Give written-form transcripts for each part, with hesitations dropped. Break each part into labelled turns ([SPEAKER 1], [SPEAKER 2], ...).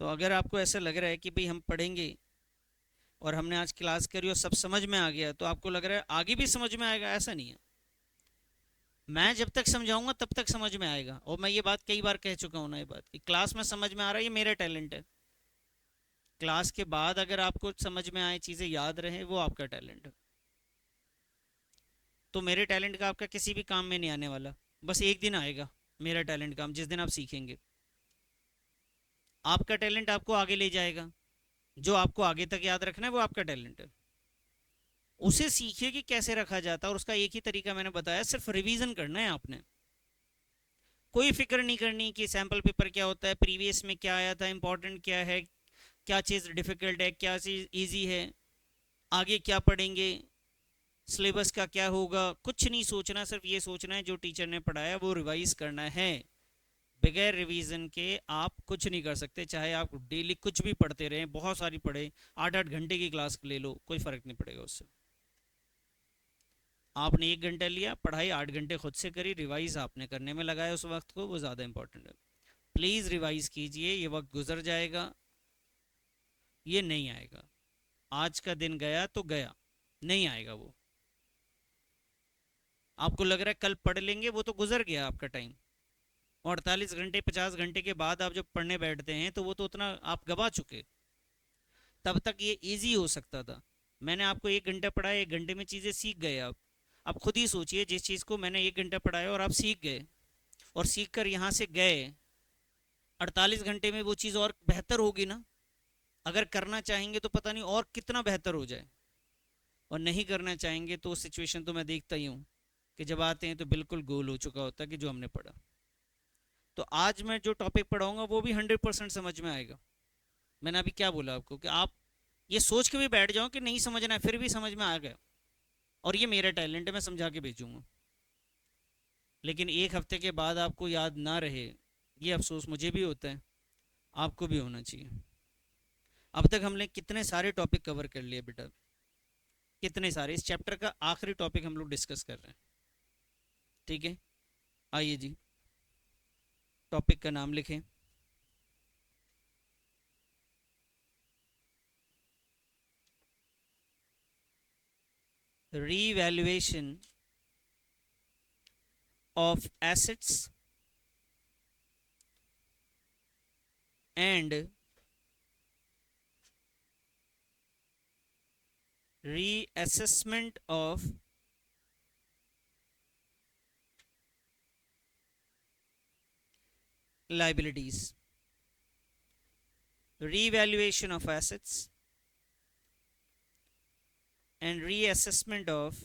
[SPEAKER 1] तो अगर आपको ऐसा लग रहा है कि भाई हम पढ़ेंगे और हमने आज क्लास करी और सब समझ में आ गया, तो आपको लग रहा है आगे भी समझ में आएगा, ऐसा नहीं है। मैं जब तक समझाऊंगा तब तक समझ में आएगा, और मैं ये बात कई बार कह चुका हूँ ना, ये बात कि क्लास में समझ में आ रहा है, ये मेरा टैलेंट है। क्लास के बाद अगर आपको समझ में आए, चीज़ें याद रहे, वो आपका टैलेंट है। तो मेरे टैलेंट का आपका किसी भी काम में नहीं आने वाला। बस एक दिन आएगा मेरा टैलेंट काम, जिस दिन आप सीखेंगे। आपका टैलेंट आपको आगे ले जाएगा। जो आपको आगे तक याद रखना है वो आपका टैलेंट है। उसे सीखिए कि कैसे रखा जाता है, और उसका एक ही तरीका मैंने बताया, सिर्फ रिवीजन करना है आपने। कोई फिक्र नहीं करनी कि सैम्पल पेपर क्या होता है, प्रीवियस में क्या आया था, इंपॉर्टेंट क्या है, क्या चीज़ डिफिकल्ट है, क्या चीज़ इजी है, आगे क्या पढ़ेंगे, सिलेबस का क्या होगा, कुछ नहीं सोचना। सिर्फ ये सोचना है जो टीचर ने पढ़ाया वो रिवाइज करना है। बगैर रिवीजन के आप कुछ नहीं कर सकते, चाहे आप डेली कुछ भी पढ़ते रहें, बहुत सारी पढ़े, 8-8 घंटे की क्लास ले लो, कोई फर्क नहीं पड़ेगा उससे। आपने 1 घंटा लिया, पढ़ाई 8 घंटे खुद से करी, रिवाइज आपने करने में लगाया उस वक्त को, वो ज़्यादा इंपॉर्टेंट है। प्लीज़ रिवाइज कीजिए, ये वक्त गुजर जाएगा, ये नहीं आएगा। आज का दिन गया तो गया, नहीं आएगा वो। आपको लग रहा है कल पढ़ लेंगे, वो तो गुजर गया आपका टाइम। 48 घंटे 50 घंटे के बाद आप जब पढ़ने बैठते हैं तो वो तो उतना आप गवा चुके। तब तक ये इजी हो सकता था। मैंने आपको 1 घंटा पढ़ाया, 1 घंटे में चीज़ें सीख गए आप। आप खुद ही सोचिए, जिस चीज़ को मैंने 1 घंटा पढ़ाया और आप सीख गए, और सीख कर यहाँ से गए, 48 घंटे में वो चीज़ और बेहतर होगी ना। अगर करना चाहेंगे तो पता नहीं और कितना बेहतर हो जाए, और नहीं करना चाहेंगे तो सिचुएशन तो मैं देखता ही हूँ कि जब आते हैं तो बिल्कुल गोल हो चुका होता है कि जो हमने पढ़ा। तो आज मैं जो टॉपिक पढ़ाऊंगा वो भी 100% समझ में आएगा। मैंने अभी क्या बोला आपको कि आप ये सोच के भी बैठ जाओ कि नहीं समझना है, फिर भी समझ में आ गया, और ये मेरा टैलेंट है, मैं समझा के भेजूंगा। लेकिन 1 हफ्ते के बाद आपको याद ना रहे, ये अफसोस मुझे भी होता है, आपको भी होना चाहिए। अब तक हमने कितने सारे टॉपिक कवर कर लिए बेटा, कितने सारे। इस चैप्टर का आखिरी टॉपिक हम लोग डिस्कस कर रहे हैं। ठीक है, आइए जी, टॉपिक का नाम लिखें। Revaluation of assets and reassessment of liabilities. Revaluation of assets and reassessment of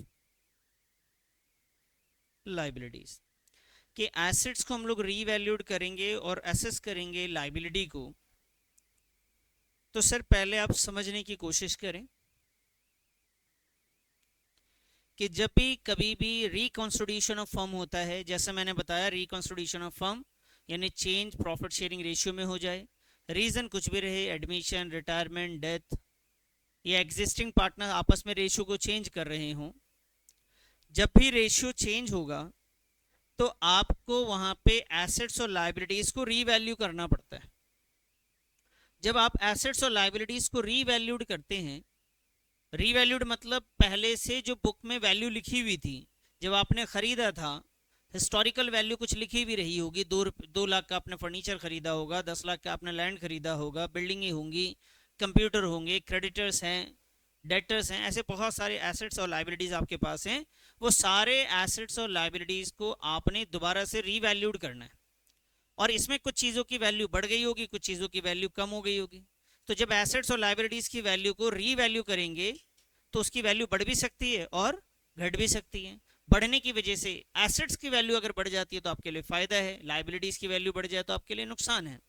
[SPEAKER 1] liabilities. कि एसेट्स को हम लोग रीवैल्यूड करेंगे और असेस करेंगे लाइबिलिटी को। तो सर पहले आप समझने की कोशिश करें कि जब भी कभी भी रिकॉन्स्टिट्यूशन ऑफ फर्म होता है, जैसे मैंने बताया, रिकॉन्स्टिट्यूशन ऑफ फर्म यानी चेंज प्रॉफिट शेयरिंग रेशियो में हो जाए, रीजन कुछ भी रहे, एडमिशन, रिटायरमेंट, डेथ, या एग्जिस्टिंग पार्टनर आपस में रेशियो को चेंज कर रहे हों, जब भी रेशियो चेंज होगा तो आपको वहां पे एसेट्स और लाइबिलिटीज को रीवैल्यू करना पड़ता है। जब आप एसेट्स और लाइबिलिटीज को रीवैल्यूड करते हैं, रीवैल्यूड मतलब पहले से जो बुक में वैल्यू लिखी हुई थी, जब आपने खरीदा था, हिस्टोरिकल वैल्यू कुछ लिखी भी रही होगी, 2 लाख का आपने फर्नीचर खरीदा होगा, 10 लाख का आपने लैंड खरीदा होगा, बिल्डिंगें होंगी, कंप्यूटर होंगे, क्रेडिटर्स हैं, डेटर्स हैं, ऐसे बहुत सारे एसेट्स और लाइबिलिटीज आपके पास हैं। वो सारे एसेट्स और लाइबिलिटीज को आपने दोबारा से रीवैल्यूड करना है, और इसमें कुछ चीज़ों की वैल्यू बढ़ गई होगी, कुछ चीज़ों की वैल्यू कम हो गई होगी। तो जब एसेट्स और लाइबिलिटीज की वैल्यू को रीवैल्यू करेंगे तो उसकी वैल्यू बढ़ भी सकती है और घट भी सकती है। बढ़ने की वजह से एसेट्स की वैल्यू अगर बढ़ जाती है तो आपके लिए फायदा है, लाइबिलिटीज की वैल्यू बढ़ जाए तो आपके लिए नुकसान है।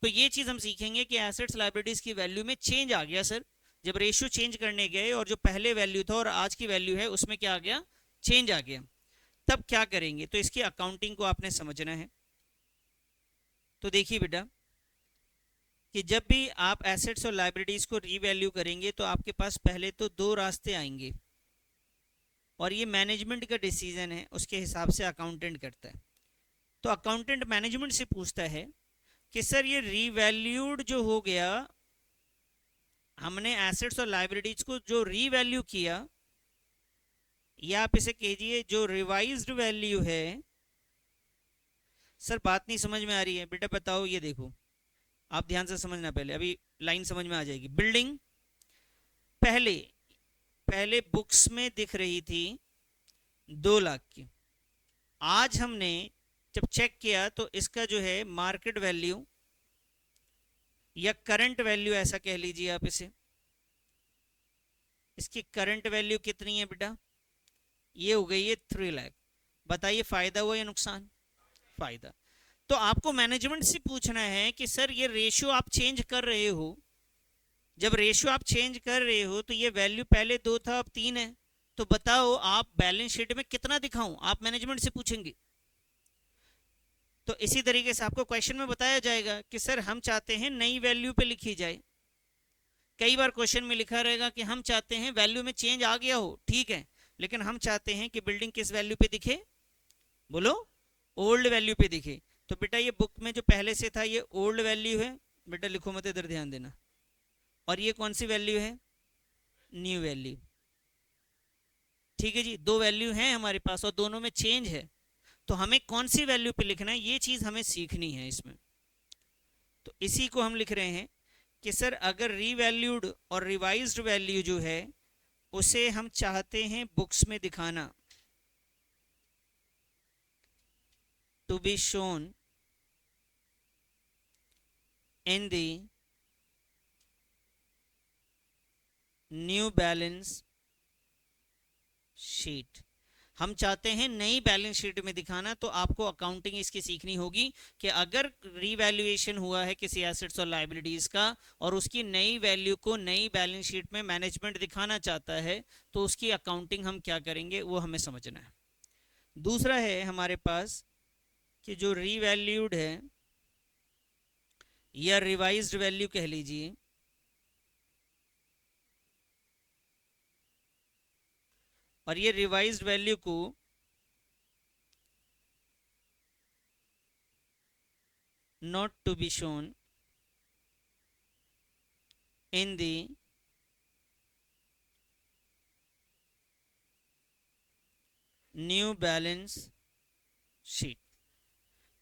[SPEAKER 1] तो ये चीज हम सीखेंगे कि एसेट्स लाइबिलिटीज की वैल्यू में चेंज आ गया सर, जब रेशियो चेंज करने गए और जो पहले वैल्यू था और आज की वैल्यू है उसमें क्या आ गया, चेंज आ गया, तब क्या करेंगे। तो इसकी अकाउंटिंग को आपने समझना है। तो देखिए बेटा कि जब भी आप एसेट्स और लाइबिलिटीज को रीवैल्यू करेंगे तो आपके पास पहले तो 2 रास्ते आएंगे, और ये मैनेजमेंट का डिसीजन है, उसके हिसाब से अकाउंटेंट करता है। तो अकाउंटेंट मैनेजमेंट से पूछता है कि सर ये रीवैल्यूड जो हो गया, हमने एसेट्स और लाइबिलिटीज को जो रीवैल्यू किया, या आप इसे कीजिए जो रिवाइज्ड वैल्यू है। सर बात नहीं समझ में आ रही है बेटा, बताओ। ये देखो, आप ध्यान से समझना, पहले अभी लाइन समझ में आ जाएगी। बिल्डिंग पहले पहले बुक्स में दिख रही थी 2 लाख की, आज हमने जब चेक किया तो इसका जो है मार्केट वैल्यू या करंट वैल्यू, ऐसा कह लीजिए आप इसे, इसकी करंट वैल्यू कितनी है बेटा? ये हो गई है 3 लाख। बताइए फायदा हुआ या नुकसान? फायदा। तो आपको मैनेजमेंट से पूछना है कि सर ये रेशियो आप चेंज कर रहे हो, जब रेशियो आप चेंज कर रहे हो तो ये वैल्यू पहले 2 था अब 3 है, तो बताओ आप बैलेंस शीट में कितना दिखाऊं? आप मैनेजमेंट से पूछेंगे। तो इसी तरीके से आपको क्वेश्चन में बताया जाएगा कि सर हम चाहते हैं नई वैल्यू पे लिखी जाए। कई बार क्वेश्चन में लिखा रहेगा कि हम चाहते हैं वैल्यू में चेंज आ गया हो, ठीक है, लेकिन हम चाहते हैं कि बिल्डिंग किस वैल्यू पे दिखे? बोलो, ओल्ड वैल्यू पे दिखे। तो बेटा ये बुक में जो पहले से था ये ओल्ड वैल्यू है, बेटा लिखो मत, इधर ध्यान देना। और ये कौन सी वैल्यू है? New value. ठीक है जी, 2 वैल्यू हैं हमारे पास और दोनों में चेंज है, तो हमें कौन सी वैल्यू पे लिखना है ये चीज हमें सीखनी है इसमें। तो इसी को हम लिख रहे हैं कि सर अगर रीवैल्यूड और रिवाइज्ड वैल्यू जो है उसे हम चाहते हैं बुक्स में दिखाना, to be shown in the new balance sheet. हम चाहते हैं नई बैलेंस शीट में दिखाना, तो आपको अकाउंटिंग इसकी सीखनी होगी कि अगर रीवैल्यूएशन हुआ है किसी एसेट्स और लायबिलिटीज का और उसकी नई वैल्यू को नई बैलेंस शीट में मैनेजमेंट दिखाना चाहता है तो उसकी अकाउंटिंग हम क्या करेंगे वो हमें समझना है। दूसरा है हमारे पास कि जो रीवैल्यूड है या रिवाइज्ड वैल्यू कह लीजिए, और ये रिवाइज्ड वैल्यू को not to be shown in the new balance sheet.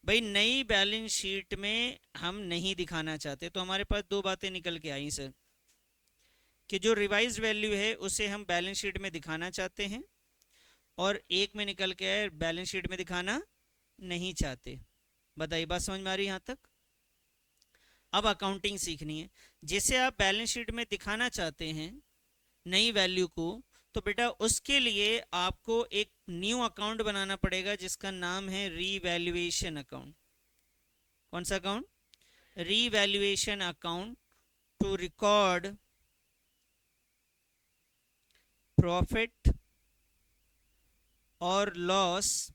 [SPEAKER 1] भाई नई बैलेंस शीट में हम नहीं दिखाना चाहते, तो हमारे पास 2 बातें निकल के आई सर, कि जो रिवाइज्ड वैल्यू है उसे हम बैलेंस शीट में दिखाना चाहते हैं, और एक में निकल के आए बैलेंस शीट में दिखाना नहीं चाहते। बताइए बात समझ में आ रही है यहाँ तक? अब अकाउंटिंग सीखनी है। जिसे आप बैलेंस शीट में दिखाना चाहते हैं नई वैल्यू को, तो बेटा उसके लिए आपको एक न्यू अकाउंट बनाना पड़ेगा जिसका नाम है रीवैल्यूएशन अकाउंट। कौन सा account? Revaluation account, to record profit और लॉस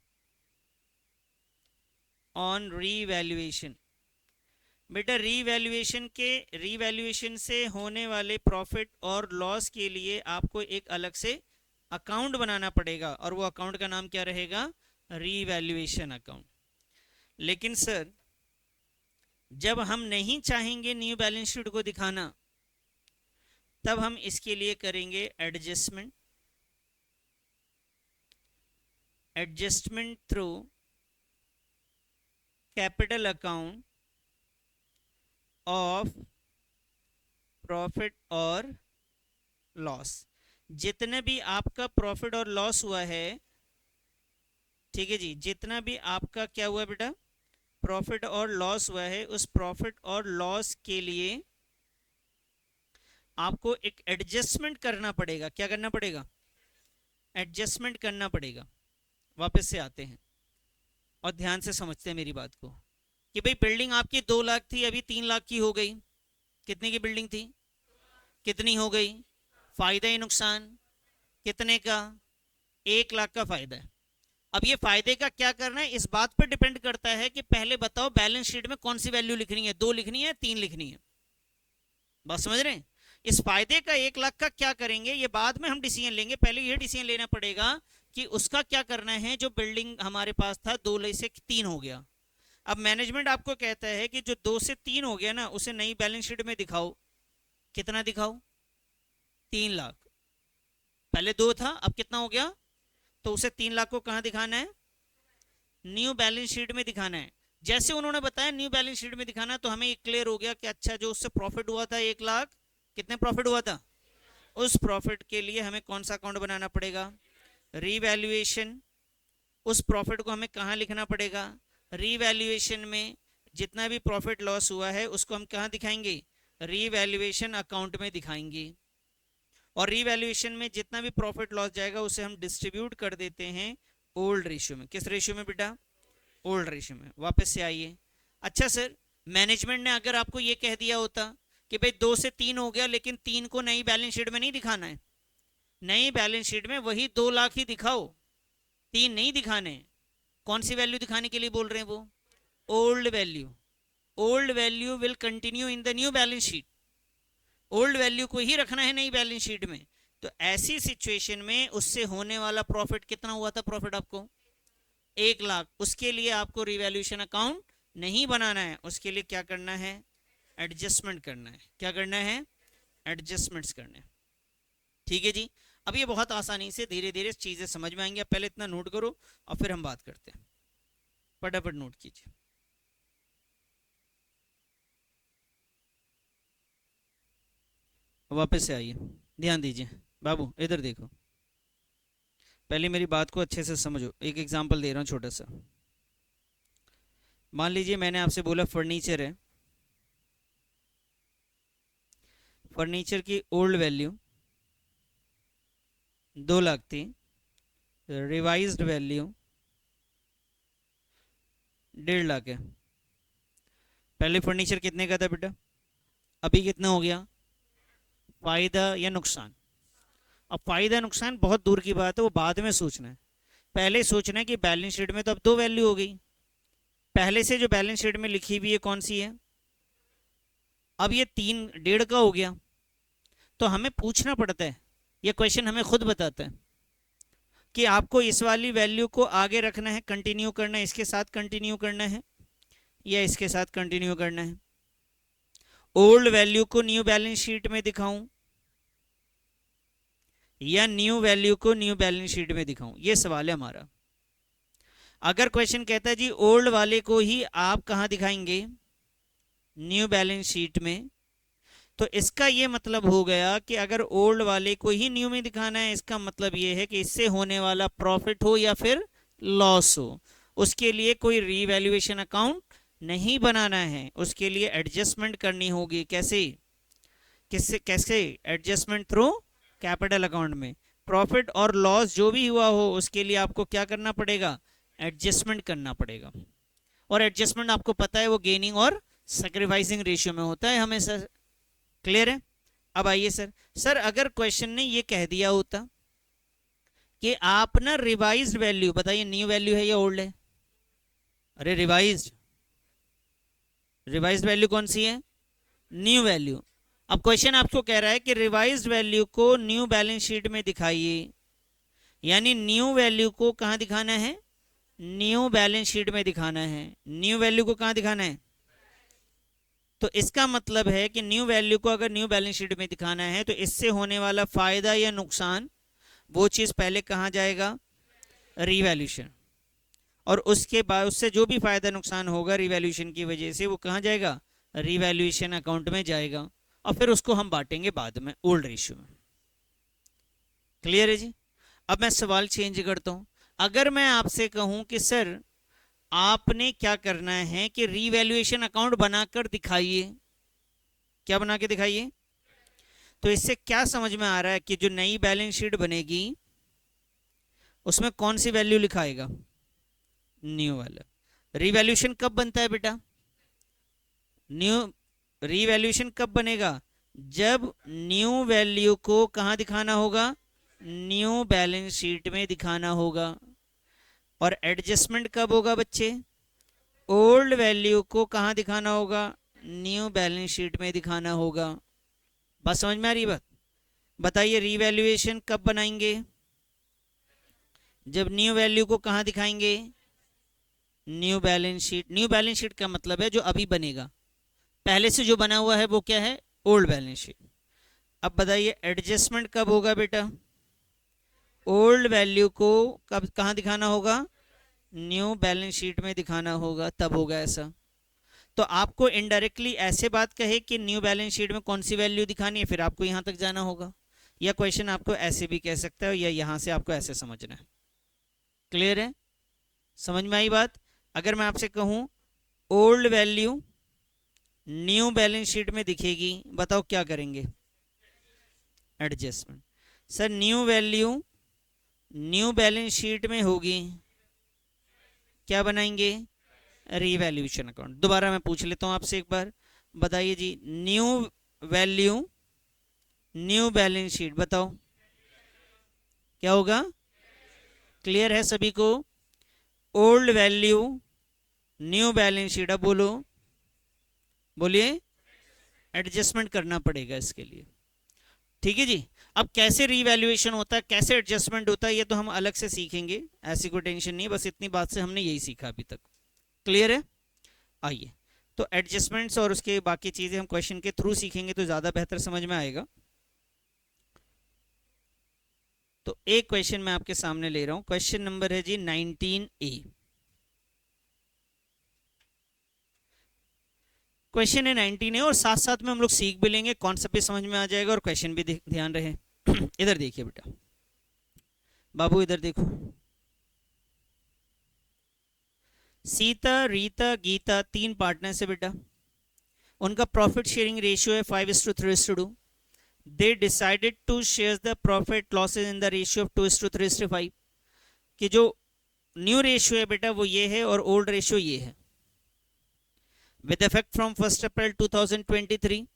[SPEAKER 1] ऑन रीवैल्यूएशन। बेटा रीवैल्यूएशन से होने वाले प्रॉफिट और लॉस के लिए आपको एक अलग से अकाउंट बनाना पड़ेगा, और वो अकाउंट का नाम क्या रहेगा? Revaluation account. लेकिन सर जब हम नहीं चाहेंगे न्यू बैलेंस शीट को दिखाना, तब हम इसके लिए करेंगे adjustment through capital account of profit और लॉस। जितने भी आपका प्रॉफिट और लॉस हुआ है, ठीक है जी, जितना भी आपका क्या हुआ बेटा, प्रॉफिट और लॉस हुआ है, उस प्रॉफिट और लॉस के लिए आपको एक एडजस्टमेंट करना पड़ेगा। क्या करना पड़ेगा? एडजस्टमेंट करना पड़ेगा। वापस से आते हैं और ध्यान से समझते हैं मेरी बात को, कि भाई बिल्डिंग आपकी 2 लाख थी, अभी 3 लाख की हो गई। कितने की बिल्डिंग थी? कितनी हो गई? फायदा या नुकसान? कितने का? 1 लाख का फायदा है। अब ये फायदे का क्या करना है इस बात पर डिपेंड करता है कि पहले बताओ बैलेंस शीट में कौन सी वैल्यू लिखनी है, 2 लिखनी है, 3 लिखनी है? बात समझ रहे हैं? इस फायदे का 1 लाख का क्या करेंगे ये बाद में हम डिसीजन लेंगे, पहले ये डिसीजन लेना पड़ेगा कि उसका क्या करना है। जो बिल्डिंग हमारे पास था 2 से 3 हो गया, अब मैनेजमेंट आपको कहता है कि जो 2 से 3 हो गया ना, उसे नई बैलेंस शीट में दिखाओ। कितना दिखाओ? 3 लाख। पहले 2 था, अब कितना हो गया? तो उसे 3 लाख को कहाँ दिखाना है? न्यू बैलेंस शीट में दिखाना है। जैसे उन्होंने बताया न्यू बैलेंस शीट में दिखाना, तो हमें ये क्लियर हो गया कि अच्छा, जो उससे प्रॉफिट हुआ था 1 लाख, कितने प्रॉफिट हुआ था, उस प्रॉफिट के लिए हमें कौन सा अकाउंट बनाना पड़ेगा? रीवैल्यूएशन। उस प्रॉफिट को हमें कहाँ लिखना पड़ेगा? रीवैल्यूएशन में जितना भी प्रॉफिट लॉस हुआ है उसको हम कहाँ दिखाएंगे? रीवैल्यूएशन अकाउंट में दिखाएंगे। और रीवैल्यूएशन में जितना भी प्रॉफिट लॉस जाएगा उसे हम डिस्ट्रीब्यूट कर देते हैं ओल्ड रेशियो में। किस रेशियो में बेटा? ओल्ड रेशियो में। वापस से आइए। अच्छा सर, मैनेजमेंट ने अगर आपको ये कह दिया होता कि भाई 2 से 3 हो गया, लेकिन 3 को नई बैलेंस शीट में नहीं दिखाना है, नई बैलेंस शीट में वही 2 लाख ही दिखाओ, 3 नहीं दिखाने। कौन सी वैल्यू दिखाने के लिए बोल रहे हैं वो? Old value. Old value will continue in the new balance sheet. Old value को ही रखना है नई बैलेंस शीट में। तो ऐसी सिचुएशन में उससे होने वाला प्रॉफिट कितना हुआ था? प्रॉफिट आपको 1 लाख। उसके लिए आपको रिवैल्यूएशन अकाउंट नहीं बनाना है, उसके लिए क्या करना है? एडजस्टमेंट करना है। क्या करना है? एडजस्टमेंट्स करने। ठीक है जी। अब ये बहुत आसानी से धीरे धीरे चीजें समझ में आएंगी। पहले इतना नोट करो और फिर हम बात करते हैं। फटाफट नोट कीजिए। वापस से आइए, ध्यान दीजिए। बाबू इधर देखो, पहले मेरी बात को अच्छे से समझो। एक एग्जांपल दे रहा हूँ छोटा सा। मान लीजिए मैंने आपसे बोला फर्नीचर है, फर्नीचर की ओल्ड वैल्यू 2 लाख थी, रिवाइज्ड वैल्यू 1.5 लाख है। पहले फर्नीचर कितने का था बेटा? अभी कितना हो गया? फायदा या नुकसान? अब फायदा नुकसान बहुत दूर की बात है, वो बाद में सोचना है। पहले सोचना है कि बैलेंस शीट में तो अब 2 वैल्यू हो गई। पहले से जो बैलेंस शीट में लिखी हुई है कौन सी है? अब ये 3.5 का हो गया। तो हमें पूछना पड़ता है, ये क्वेश्चन हमें खुद बताता है कि आपको इस वाली वैल्यू को आगे रखना है, कंटिन्यू करना है, इसके साथ कंटिन्यू करना है, या इसके साथ कंटिन्यू करना है। ओल्ड वैल्यू को न्यू बैलेंस शीट में दिखाऊं या न्यू वैल्यू को न्यू बैलेंस शीट में दिखाऊं, ये सवाल है हमारा। अगर क्वेश्चन कहता है जी ओल्ड वाले को ही आप कहां दिखाएंगे? न्यू बैलेंस शीट में, तो इसका ये मतलब हो गया कि अगर ओल्ड वाले को ही न्यू में दिखाना है, इसका मतलब ये है कि इससे होने वाला प्रॉफिट हो या फिर लॉस हो, उसके लिए कोई रीवैल्यूएशन अकाउंट नहीं बनाना है, उसके लिए एडजस्टमेंट करनी होगी। कैसे? किससे? कैसे एडजस्टमेंट? थ्रू कैपिटल अकाउंट में। प्रॉफिट और लॉस जो भी हुआ हो उसके लिए आपको क्या करना पड़ेगा? एडजस्टमेंट करना पड़ेगा। और एडजस्टमेंट आपको पता है वो गेनिंग और सैक्रिफाइसिंग रेशियो में होता है हमेशा। क्लियर है? अब आइए सर, सर अगर क्वेश्चन ने ये कह दिया होता कि आप ना रिवाइज्ड वैल्यू बताइए, न्यू वैल्यू है या ओल्ड है? अरे रिवाइज्ड, रिवाइज्ड वैल्यू कौन सी है? New value. अब क्वेश्चन आपको कह रहा है कि रिवाइज्ड वैल्यू को न्यू बैलेंस शीट में दिखाइए, यानी न्यू वैल्यू को कहां दिखाना है? न्यू बैलेंस शीट में दिखाना है। न्यू वैल्यू को कहां दिखाना है? तो इसका मतलब है कि न्यू वैल्यू को अगर न्यू बैलेंस शीट में दिखाना है तो इससे होने वाला फायदा या नुकसान, वो चीज पहले कहां जाएगा? रीवैल्यूएशन। और उसके बाद उससे जो भी फायदा नुकसान होगा रीवैल्यूएशन की वजह से, वो कहां जाएगा? रीवैल्यूएशन अकाउंट में जाएगा, और फिर उसको हम बांटेंगे बाद में ओल्ड रेशियो में। क्लियर है जी? अब मैं सवाल चेंज करता हूं। अगर मैं आपसे कहूं कि सर आपने क्या करना है कि रीवैल्यूएशन अकाउंट बनाकर दिखाइए, क्या बना के दिखाइए, तो इससे क्या समझ में आ रहा है कि जो नई बैलेंस शीट बनेगी उसमें कौन सी वैल्यू लिखाएगा? न्यू वाला। रीवैल्यूएशन कब बनता है बेटा? न्यू रीवैल्यूएशन कब बनेगा? जब न्यू वैल्यू को कहां दिखाना होगा? न्यू बैलेंस शीट में दिखाना होगा। और एडजस्टमेंट कब होगा बच्चे? ओल्ड वैल्यू को कहां दिखाना होगा? न्यू बैलेंस शीट में दिखाना होगा। बात समझ में आ रही बात? बताइए रीवैल्यूएशन कब बनाएंगे? जब न्यू वैल्यू को कहां दिखाएंगे? New balance sheet, new balance sheet का मतलब है जो अभी बनेगा, पहले से जो बना हुआ है वो क्या है, ओल्ड बैलेंस शीट। अब बताइए एडजस्टमेंट कब होगा बेटा, ओल्ड वैल्यू को कब कहाँ दिखाना होगा, न्यू बैलेंस शीट में दिखाना होगा, तब होगा ऐसा। तो आपको इनडायरेक्टली ऐसे बात कहे कि न्यू बैलेंस शीट में कौन सी वैल्यू दिखानी है, फिर आपको यहाँ तक जाना होगा, या क्वेश्चन आपको ऐसे भी कह सकता है, या यहाँ से आपको ऐसे समझना है। क्लियर है, समझ में आई बात। अगर मैं आपसे कहूँ old value new balance sheet में दिखेगी, बताओ क्या करेंगे, adjustment. Sir new value new balance sheet में होगी, क्या बनाएंगे, रीवैल्यूएशन अकाउंट। दोबारा मैं पूछ लेता हूं आपसे एक बार, बताइए जी, new value new balance sheet, बताओ क्या होगा, क्लियर है सभी को, old value new balance sheet, अब बोलो, बोलिए, एडजस्टमेंट करना पड़ेगा इसके लिए, ठीक है जी। अब कैसे रीवैल्यूएशन होता है, कैसे एडजस्टमेंट होता है, ये तो हम अलग से सीखेंगे, ऐसी कोई टेंशन नहीं, बस इतनी बात से हमने यही सीखा अभी तक, क्लियर है। आइए, तो एडजस्टमेंट्स और उसके बाकी चीजें हम क्वेश्चन के थ्रू सीखेंगे तो ज्यादा बेहतर समझ में आएगा। तो एक क्वेश्चन मैं आपके सामने ले रहा हूं, क्वेश्चन नंबर है जी 19A। क्वेश्चन है 19A, और साथ साथ में हम लोग सीख भी लेंगे, कॉन्सेप्ट भी समझ में आ जाएगा और क्वेश्चन भी ध्यान रहे। इधर देखिए बेटा, बाबू इधर देखो, सीता रीता गीता तीन पार्टनर्स है बेटा, उनका प्रॉफिट शेयरिंग रेशियो है 5:3:2। They decided to share the profit losses in the ratio of 2:3:5। कि जो न्यू रेशियो है बेटा वो ये है और ओल्ड रेशियो ये है। विद इफेक्ट फ्रॉम 1 अप्रैल 2023,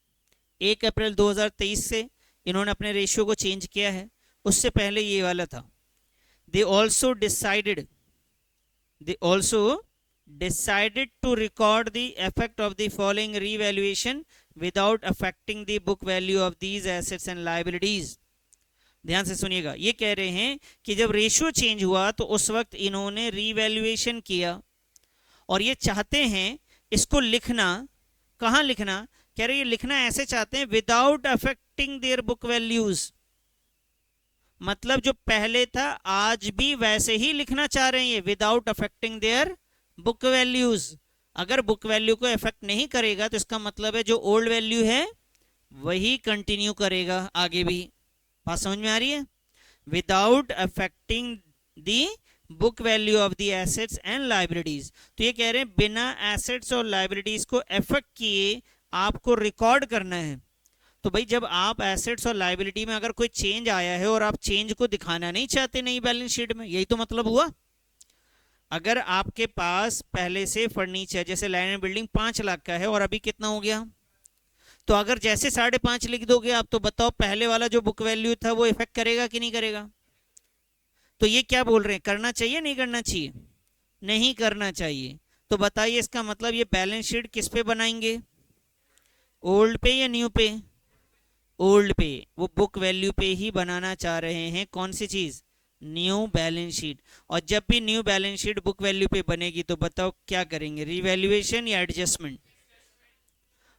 [SPEAKER 1] 1 अप्रैल 2023 से इन्होंने अपने रेशियो को चेंज किया है, उससे पहले ये वाला था। They also decided to record the effect of the following revaluation without affecting the book value of these assets and liabilities। ध्यान से सुनिएगा, ये कह रहे हैं कि जब रेशियो चेंज हुआ तो उस वक्त इन्होंने रीवैल्यूएशन किया, और ये चाहते हैं इसको लिखना, कहां लिखना, कह रहे ये लिखना ऐसे चाहते हैं without affecting their book values, मतलब जो पहले था आज भी वैसे ही लिखना चाह रहे हैं, without affecting their book values. अगर बुक वैल्यू को इफेक्ट नहीं करेगा तो इसका मतलब है जो ओल्ड वैल्यू है वही कंटिन्यू करेगा आगे भी। बात समझ में आ रही है, without affecting the book value of the assets and liabilities. तो ये कह रहे हैं बिना एसेट्स और लाइबिलिटीज को इफेक्ट किए आपको रिकॉर्ड करना है। तो भाई जब आप एसेट्स और लाइबिलिटी में अगर कोई चेंज आया है और आप चेंज को दिखाना नहीं चाहते नई बैलेंस शीट में, यही तो मतलब हुआ। अगर आपके पास पहले से फर्नीचर जैसे लैंड एंड बिल्डिंग 5 लाख का है और अभी कितना हो गया, तो अगर जैसे 5.5 लिख दोगे आप, तो बताओ पहले वाला जो बुक वैल्यू था वो इफेक्ट करेगा कि नहीं करेगा। तो ये क्या बोल रहे हैं, करना चाहिए नहीं करना चाहिए, नहीं करना चाहिए। तो बताइए इसका मतलब ये बैलेंस शीट किस पे बनाएंगे, ओल्ड पे या न्यू पे, ओल्ड पे, वो बुक वैल्यू पे ही बनाना चाह रहे हैं, कौन सी चीज, न्यू बैलेंस शीट। और जब भी new balance sheet book value पे बनेगी तो बताओ क्या करेंगे, रिवैल्यूएशन या एडजस्टमेंट।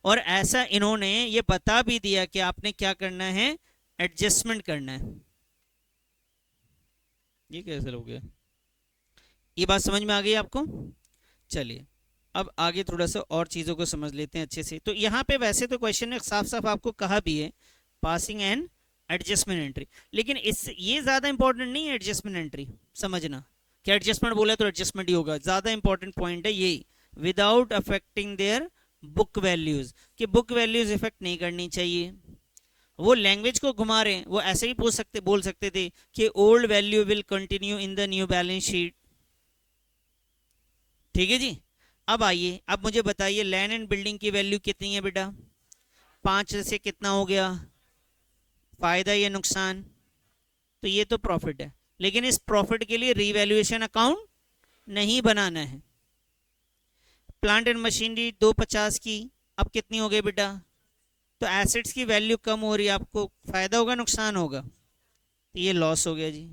[SPEAKER 1] और ऐसा इन्होंने ये बता भी दिया कि आपने क्या करना है, एडजस्टमेंट करना है। ये कैसे हो गया, ये बात समझ में आ गई आपको। चलिए अब आगे थोड़ा सा और चीजों को समझ लेते हैं अच्छे से। तो यहाँ पे वैसे तो क्वेश्चन ने साफ साफ आपको कहा भी है पासिंग एंड एडजस्टमेंट एंट्री, लेकिन इस ये ज्यादा इंपॉर्टेंट नहीं है एडजस्टमेंट एंट्री समझना, कि एडजस्टमेंट बोला तो एडजस्टमेंट ही होगा। ज्यादा इंपॉर्टेंट पॉइंट है ये, without affecting their book values, कि बुक वैल्यूज इफेक्ट नहीं करनी चाहिए। वो लैंग्वेज को घुमा रहे हैं, वो ऐसे ही बोल सकते थे कि old value will continue in the new balance sheet, ठीक है जी। अब आइए, अब मुझे बताइए लैंड एंड बिल्डिंग की वैल्यू कितनी है बेटा, 5 से कितना हो गया, फायदा या नुकसान, तो ये तो प्रॉफिट है, लेकिन इस प्रॉफिट के लिए रीवैल्यूएशन अकाउंट नहीं बनाना है। प्लांट एंड मशीनरी 250 की, अब कितनी हो गई बेटा, तो एसेट्स की वैल्यू कम हो रही है, आपको फायदा होगा नुकसान होगा, तो ये लॉस हो गया जी।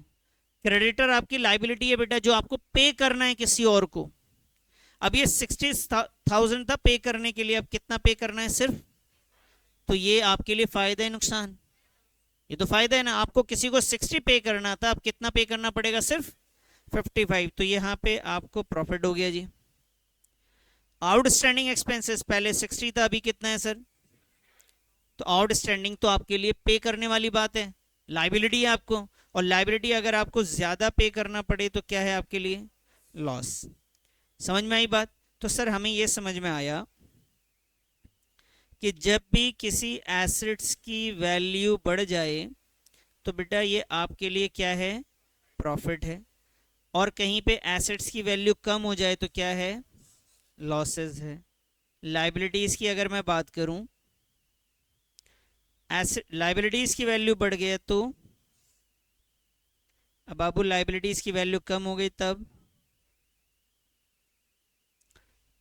[SPEAKER 1] क्रेडिटर आपकी लाइबिलिटी है बेटा, जो आपको पे करना है किसी और को, अब ये 60,000 था पे करने के लिए, अब कितना पे करना है सिर्फ, तो ये आपके लिए फायदा है नुकसान? ये तो फायदा है ना, आपको किसी को 60 पे करना था, अब कितना पे करना पड़ेगा, सिर्फ 55, तो यहाँ पे आपको प्रॉफिट हो गया जी। आउटस्टैंडिंग एक्सपेंसेस पहले 60 था, अभी कितना है सर, तो आउटस्टैंडिंग तो आपके लिए पे करने वाली बात है, लाइबिलिटी है आपको, और लाइबिलिटी अगर आपको ज्यादा पे करना पड़े तो क्या है आपके लिए, लॉस। समझ में आई बात? तो सर हमें यह समझ में आया कि जब भी किसी एसेट्स की वैल्यू बढ़ जाए तो बेटा ये आपके लिए क्या है, प्रॉफिट है, और कहीं पे एसेट्स की वैल्यू कम हो जाए तो क्या है, लॉसेस है। लाइबिलिटीज की अगर मैं बात करूं, एसेट लाइबिलिटीज की वैल्यू बढ़ गया तो, अब बाबू लाइबिलिटीज की वैल्यू कम हो गई तब,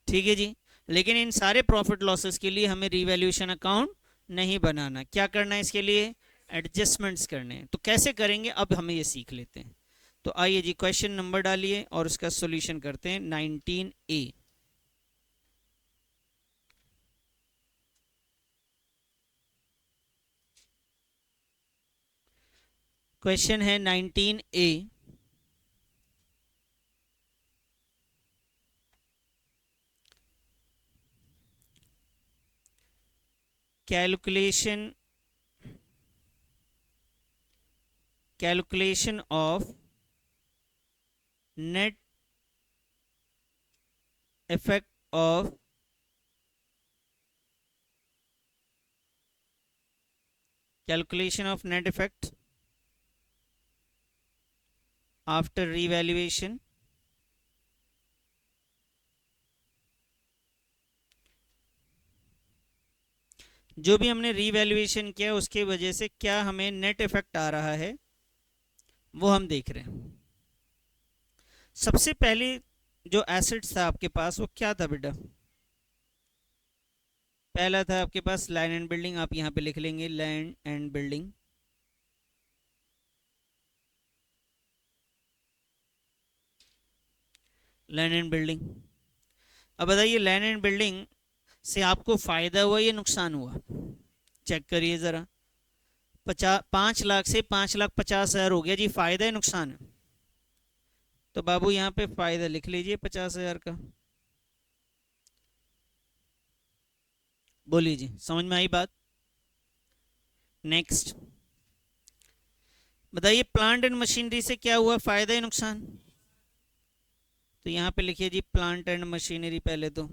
[SPEAKER 1] ठीक है जी। लेकिन इन सारे प्रॉफिट लॉसेस के लिए हमें रिवैल्यूएशन अकाउंट नहीं बनाना, क्या करना है इसके लिए, एडजस्टमेंट्स करने हैं। तो कैसे करेंगे अब हमें ये सीख लेते हैं। तो आइए जी क्वेश्चन नंबर डालिए और उसका सॉल्यूशन करते हैं। 19A क्वेश्चन है 19A। Calculation of net effect of calculation of net effect after revaluation जो भी हमने रीवैल्यूएशन किया उसके वजह से क्या हमें नेट इफेक्ट आ रहा है वो हम देख रहे हैं। सबसे पहले जो एसेट्स था आपके पास वो क्या था बेटा, पहला था आपके पास लैंड एंड बिल्डिंग, आप यहाँ पे लिख लेंगे land and building. Land and building, अब बताइए लैंड एंड बिल्डिंग से आपको फायदा हुआ या नुकसान हुआ, चेक करिए जरा। 5 लाख से 5,50,000 हो गया जी, फायदा है नुकसान है, तो बाबू यहाँ पे फायदा लिख लीजिए 50,000 का। बोलिए जी, समझ में आई बात? नेक्स्ट बताइए प्लांट एंड मशीनरी से क्या हुआ, फायदा है नुकसान, तो यहाँ पे लिखिए जी प्लांट एंड मशीनरी पहले तो,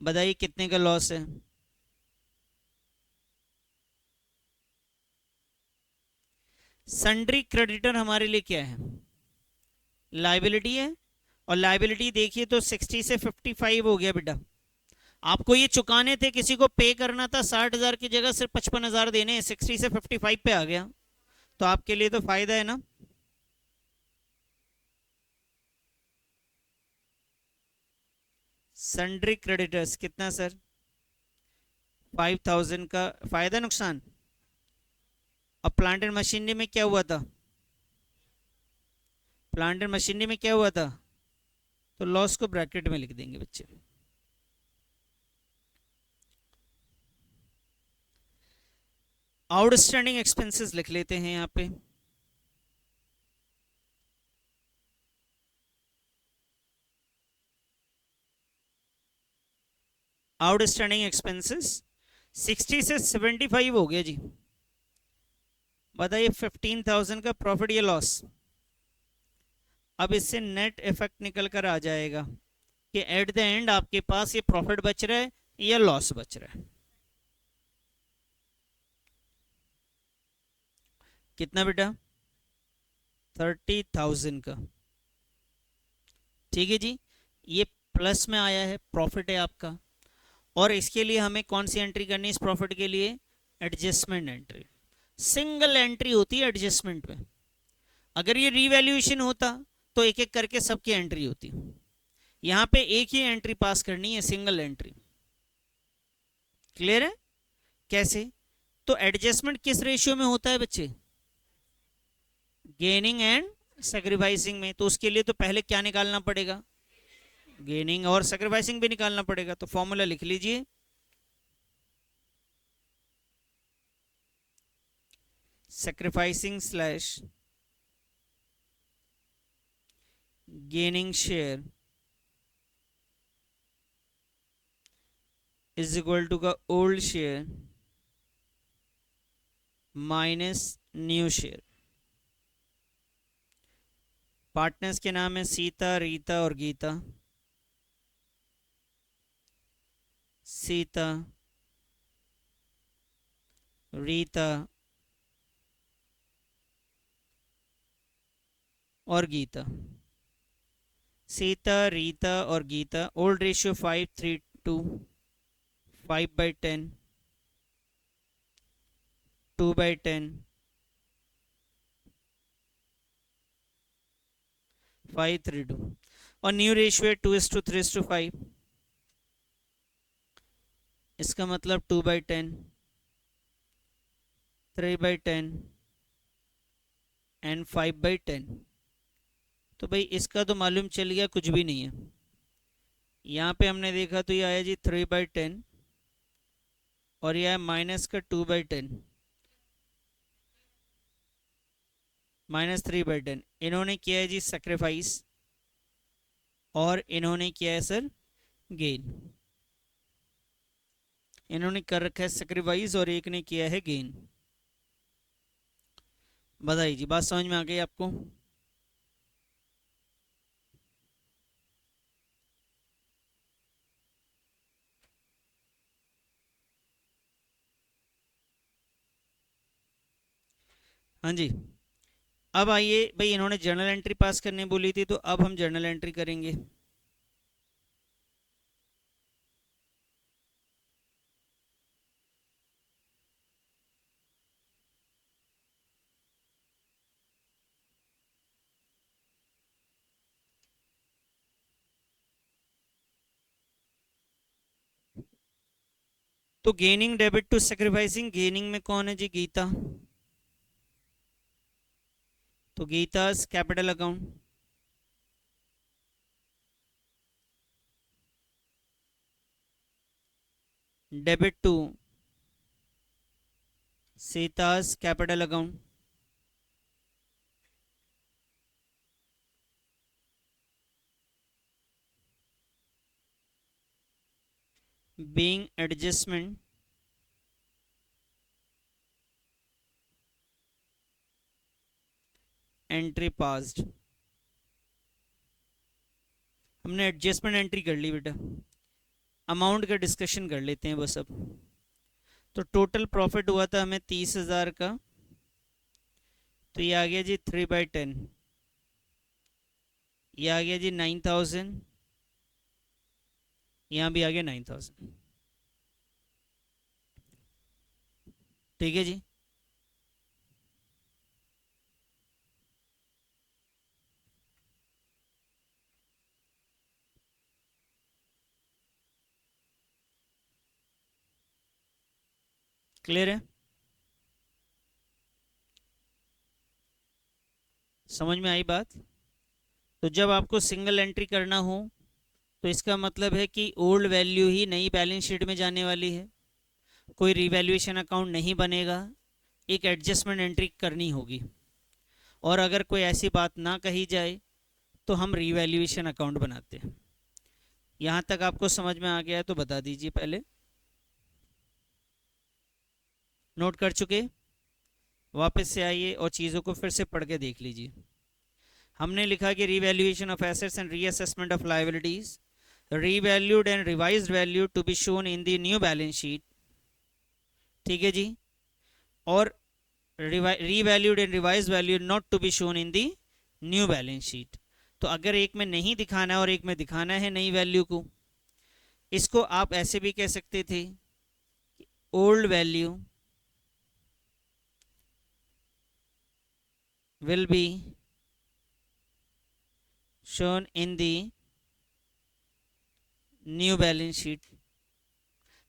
[SPEAKER 1] बताइए कितने का लॉस है, सन्ड्री क्रेडिटर हमारे लिए क्या है, लाइबिलिटी है, और लाइबिलिटी देखिए तो 60 से 55 हो गया बेटा। आपको ये चुकाने थे, किसी को पे करना था 60,000 की जगह सिर्फ 55,000 देने, 60 से 55 पे आ गया, तो आपके लिए तो फायदा है ना। सन्ड्री क्रेडिटर्स कितना सर, 5,000 का फायदा नुकसान। अब प्लांट एंड मशीनरी में क्या हुआ था, प्लांट एंड मशीनरी में क्या हुआ था, तो लॉस को ब्रैकेट में लिख देंगे बच्चे। आउटस्टैंडिंग एक्सपेंसेस लिख लेते हैं यहाँ पे, आउटस्टैंडिंग एक्सपेंसेस 60 से 75 हो गया जी। बताइए 15,000 का प्रॉफिट या लॉस। अब इससे नेट इफेक्ट निकल कर आ जाएगा कि एट द एंड आपके पास ये प्रॉफिट बच रहा है या लॉस बच रहा है, कितना बेटा, 30,000 का, ठीक है जी। ये प्लस में आया है, प्रॉफिट है आपका, और इसके लिए हमें कौन सी एंट्री करनी है इस प्रॉफिट के लिए, एडजस्टमेंट एंट्री। सिंगल एंट्री होती है एडजस्टमेंट में, अगर ये रीवैल्यूएशन होता तो एक एक करके सबकी एंट्री होती, यहां पे एक ही एंट्री पास करनी है, सिंगल एंट्री। क्लियर है कैसे, तो एडजस्टमेंट किस रेशियो में होता है बच्चे, गेनिंग एंड सेक्रीफाइसिंग में, तो उसके लिए तो पहले क्या निकालना पड़ेगा, गेनिंग, और सेक्रीफाइसिंग भी निकालना पड़ेगा। तो फॉर्मूला लिख लीजिए, sacrificing slash gaining share is equal to का old share minus new share. Partners के नाम है सीता, रीता और गीता। सीता, रीता और गीता। सीता, रीता और गीता। ओल्ड रेशियो 5:3:2, 5/10, 2/10, 5:3:2, और न्यू रेशियो है 2:3:5। इसका मतलब 2/10, 3/10 एंड 5/10। तो भाई इसका तो मालूम चल गया कुछ भी नहीं है। यहाँ पे हमने देखा तो ये आया जी 3/10, और यह है माइनस का 2/10, -3/10। इन्होंने किया है जी सेक्रीफाइस, और इन्होंने किया है सर गेन। इन्होंने कर रखा है सेक्रीफाइस और एक ने किया है गेन। बताइए जी, बात समझ में आ गई आपको? हाँ जी। अब आइए भाई, इन्होंने जर्नल एंट्री पास करने बोली थी, तो अब हम जर्नल एंट्री करेंगे। तो gaining debit to sacrificing, gaining में कौन है जी, गीता। तो Geeta's capital account, debit to Sita's capital account, being adjustment entry passed. हमने एडजस्टमेंट एंट्री कर ली बेटा, अमाउंट का डिस्कशन कर लेते हैं बस अब। तो टोटल प्रॉफिट हुआ था हमें 30,000 का, तो ये आ गया जी 3/10, ये आ गया जी 9,000, यहाँ भी आ गया 9,000। ठीक है जी। क्लियर है, समझ में आई बात? तो जब आपको सिंगल एंट्री करना हो तो इसका मतलब है कि ओल्ड वैल्यू ही नई बैलेंस शीट में जाने वाली है, कोई रिवैल्यूएशन अकाउंट नहीं बनेगा, एक एडजस्टमेंट एंट्री करनी होगी। और अगर कोई ऐसी बात ना कही जाए तो हम रिवैल्यूएशन अकाउंट बनाते हैं। यहाँ तक आपको समझ में आ गया है तो बता दीजिए पहले। नोट कर चुके? वापस से आइए और चीज़ों को फिर से पढ़ के देख लीजिए। हमने लिखा कि revaluation of assets and reassessment of liabilities, revalued and revised value to be shown in the new balance sheet। ठीक है जी। और revalued and revised value not to be shown in the new balance sheet। तो अगर एक में नहीं दिखाना है और एक में दिखाना है नई वैल्यू को, इसको आप ऐसे भी कह सकते थे, old value will be shown in the new balance sheet.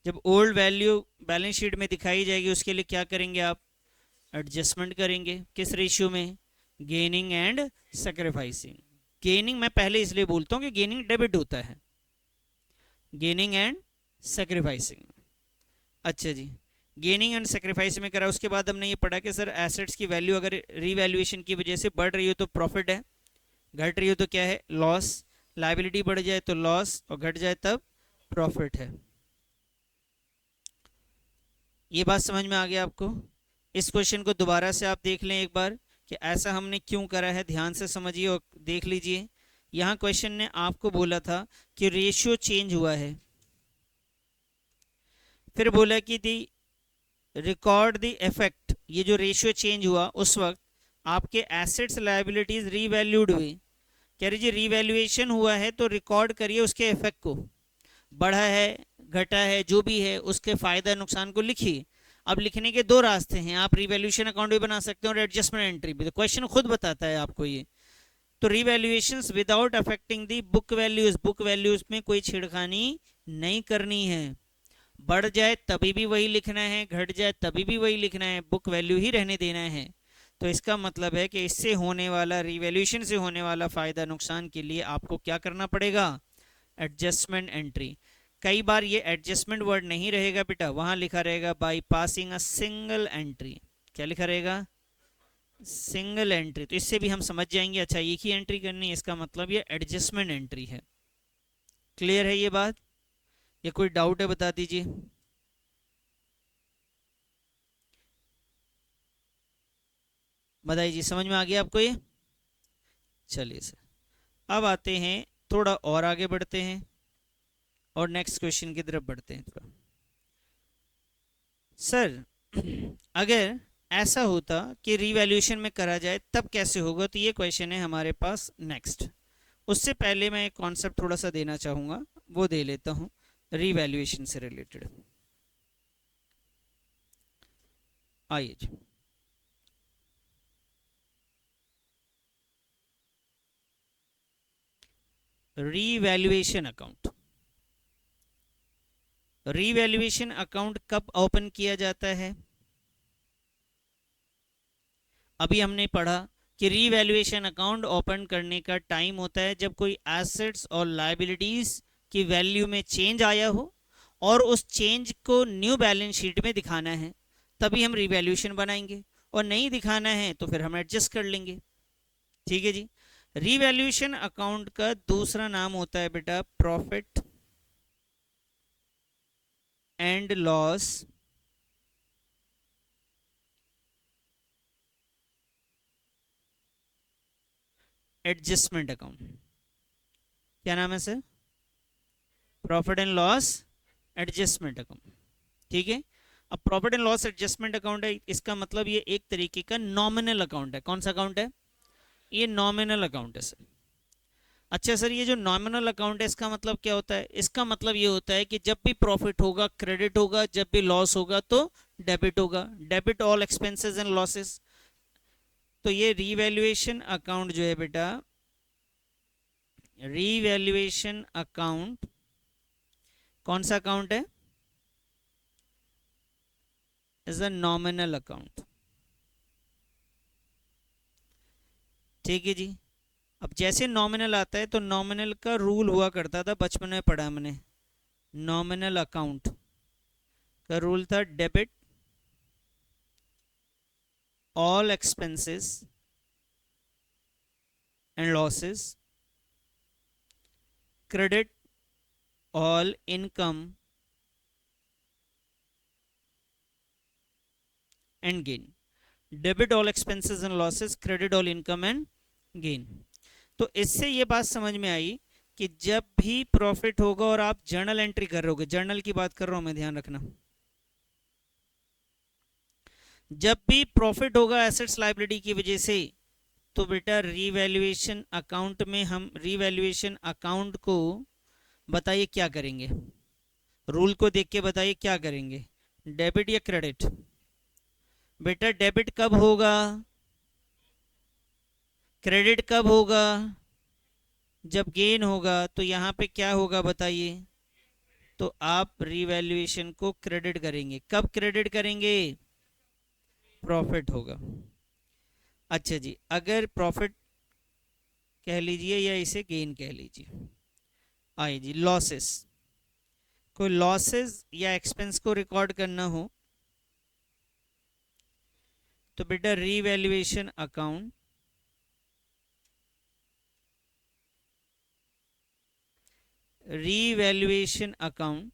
[SPEAKER 1] जब ओल्ड वैल्यू बैलेंस शीट में दिखाई जाएगी उसके लिए क्या करेंगे आप, एडजस्टमेंट करेंगे। किस रेशियो में, गेनिंग एंड सेक्रीफाइसिंग। गेनिंग मैं पहले इसलिए बोलता हूँ कि गेनिंग डेबिट होता है, गेनिंग एंड सेक्रीफाइसिंग। अच्छा जी, गेनिंग एंड सेक्रीफाइस में करा, उसके बाद हमने ये पढ़ा कि सर एसेट्स की वैल्यू अगर रीवैल्यूएशन की वजह से बढ़ रही हो तो प्रॉफिट है, घट रही हो तो क्या है, लॉस। लाइबिलिटी बढ़ जाए तो लॉस और घट जाए तब प्रॉफिट है। ये बात समझ में आ गया आपको? इस क्वेश्चन को दोबारा से आप देख लें एक बार कि ऐसा हमने क्यों करा है, ध्यान से समझिए और देख लीजिए। यहाँ क्वेश्चन ने आपको बोला था कि रेशियो चेंज हुआ है, फिर बोला कि दी रिकॉर्ड द इफेक्ट, ये जो रेशियो चेंज हुआ उस वक्त आपके एसेट्स लायबिलिटीज रीवैल्यूड हुई। कह रही जी रीवैल्यूएशन हुआ है तो रिकॉर्ड करिए उसके इफेक्ट को, बढ़ा है घटा है जो भी है उसके फायदा नुकसान को लिखिए। अब लिखने के दो रास्ते हैं, आप रिवैल्यूएशन अकाउंट भी बना सकते हैं और एडजस्टमेंट एंट्री भी, तो क्वेश्चन खुद बताता है आपको ये। तो रिवैल्यूएशंस विदाउट अफेक्टिंग दी बुक वैल्यूज, बुक वैल्यूज में कोई छेड़खानी नहीं करनी है। बढ़ जाए तभी भी वही लिखना है, घट जाए तभी भी वही लिखना है, बुक वैल्यू ही रहने देना है। तो इसका मतलब है कि इससे होने वाला, रिवैल्यूएशन से होने वाला फायदा नुकसान के लिए आपको क्या करना पड़ेगा, एडजस्टमेंट एंट्री। कई बार ये एडजस्टमेंट वर्ड नहीं रहेगा बेटा, वहां लिखा रहेगा by passing a single entry. क्या लिखा रहेगा, सिंगल एंट्री। तो इससे भी हम समझ जाएंगे अच्छा एक ही एंट्री करनी है, इसका मतलब ये एडजस्टमेंट एंट्री है। क्लियर है ये बात, या कोई डाउट है बता दीजिए। बताइए जी, समझ में आ गया आपको ये? चलिए सर, अब आते हैं, थोड़ा और आगे बढ़ते हैं और नेक्स्ट क्वेश्चन की तरफ बढ़ते हैं थोड़ा। सर अगर ऐसा होता कि रीवैल्यूएशन में करा जाए तब कैसे होगा, तो ये क्वेश्चन है हमारे पास नेक्स्ट। उससे पहले मैं एक कॉन्सेप्ट थोड़ा सा देना चाहूँगा, वो दे लेता हूँ रीवैल्यूएशन से रिलेटेड। आइए जी, रीवैल्यूएशन अकाउंट। रीवैल्यूएशन अकाउंट कब ओपन किया जाता है? अभी हमने पढ़ा कि रीवैल्यूएशन अकाउंट ओपन करने का टाइम होता है जब कोई एसेट्स और लायबिलिटीज की वैल्यू में चेंज आया हो और उस चेंज को न्यू बैलेंस शीट में दिखाना है, तभी हम रीवैल्यूएशन बनाएंगे। और नहीं दिखाना है तो फिर हम एडजस्ट कर लेंगे। ठीक है जी। रीवैल्यूएशन अकाउंट का दूसरा नाम होता है बेटा profit and loss adjustment account. क्या नाम है sir? Profit and loss adjustment account. ठीक है। अब profit and loss adjustment account है, इसका मतलब ये एक तरीके का नॉमिनल अकाउंट है। कौन सा अकाउंट है? ये नॉमिनल अकाउंट है सर। अच्छा सर, ये जो नॉमिनल अकाउंट है इसका मतलब क्या होता है? इसका मतलब ये होता है कि जब भी प्रॉफिट होगा क्रेडिट होगा, जब भी लॉस होगा तो डेबिट होगा। Debit all expenses and losses. तो ये रीवैल्यूएशन अकाउंट जो है बेटा, रीवैल्यूएशन अकाउंट कौन सा अकाउंट है? Is a nominal account. ठीक है जी। अब जैसे नॉमिनल आता है तो नॉमिनल का रूल हुआ करता था, बचपन में पढ़ा हमने। नॉमिनल अकाउंट का रूल था debit all expenses and losses, credit all income and gain. Debit all expenses and losses, credit all income and gain. तो इससे ये बात समझ में आई कि जब भी प्रॉफिट होगा और आप जर्नल एंट्री कर रहे होगे, जर्नल की बात कर रहा हूं मैं, ध्यान रखना, जब भी प्रॉफिट होगा एसेट्स लायबिलिटी की वजह से, तो बेटा रीवैल्यूएशन अकाउंट में हम रीवैल्यूएशन अकाउंट को बताइए क्या करेंगे, रूल को देख के बताइए क्या करेंगे, डेबिट या क्रेडिट? बेटा डेबिट कब होगा, क्रेडिट कब होगा? जब गेन होगा। तो यहाँ पे क्या होगा बताइए? तो आप रीवैल्यूएशन को क्रेडिट करेंगे। कब क्रेडिट करेंगे? प्रॉफिट होगा। अच्छा जी, अगर प्रॉफिट कह लीजिए या इसे गेन कह लीजिए, आइए जी, लॉसेस, कोई लॉसेस या एक्सपेंस को रिकॉर्ड करना हो तो बेटा रीवैल्यूएशन अकाउंट, रीवैल्यूएशन अकाउंट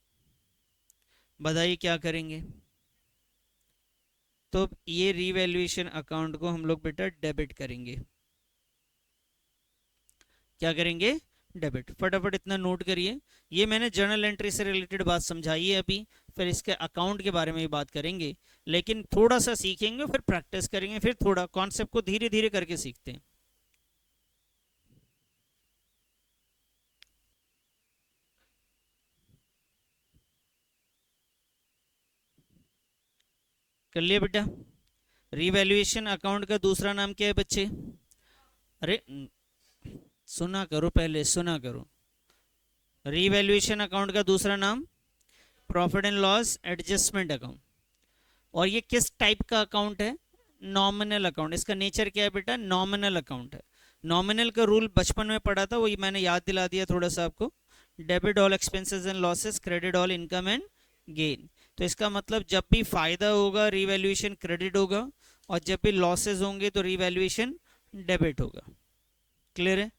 [SPEAKER 1] बताइए क्या करेंगे। तो ये रीवैल्यूएशन अकाउंट को हम लोग बेटा डेबिट करेंगे। क्या करेंगे? डेबिट। फटाफट इतना नोट करिए, ये मैंने जर्नल एंट्री से रिलेटेड बात समझाई है अभी, फिर इसके अकाउंट के बारे में भी बात करेंगे, लेकिन थोड़ा सा सीखेंगे फिर प्रैक्टिस करेंगे, फिर थोड़ा कॉन्सेप्ट को धीरे धीरे करके सीखते हैं। कर लिया बेटा? रीवैल्यूएशन अकाउंट का दूसरा नाम क्या है बच्चे? अरे सुना करो, पहले सुना करो। रीवैल्यूएशन अकाउंट का दूसरा नाम profit and loss adjustment account. और ये किस टाइप का अकाउंट है? Nominal account. इसका नेचर क्या है बेटा? नॉमिनल अकाउंट है। नॉमिनल का रूल बचपन में पढ़ा था, वही मैंने याद दिला दिया थोड़ा सा आपको। Debit all expenses and losses, credit all income and gain. तो इसका मतलब जब भी फायदा होगा रिवैल्यूएशन क्रेडिट होगा, और जब भी लॉसेस होंगे तो रिवैल्यूएशन डेबिट होगा। क्लियर है?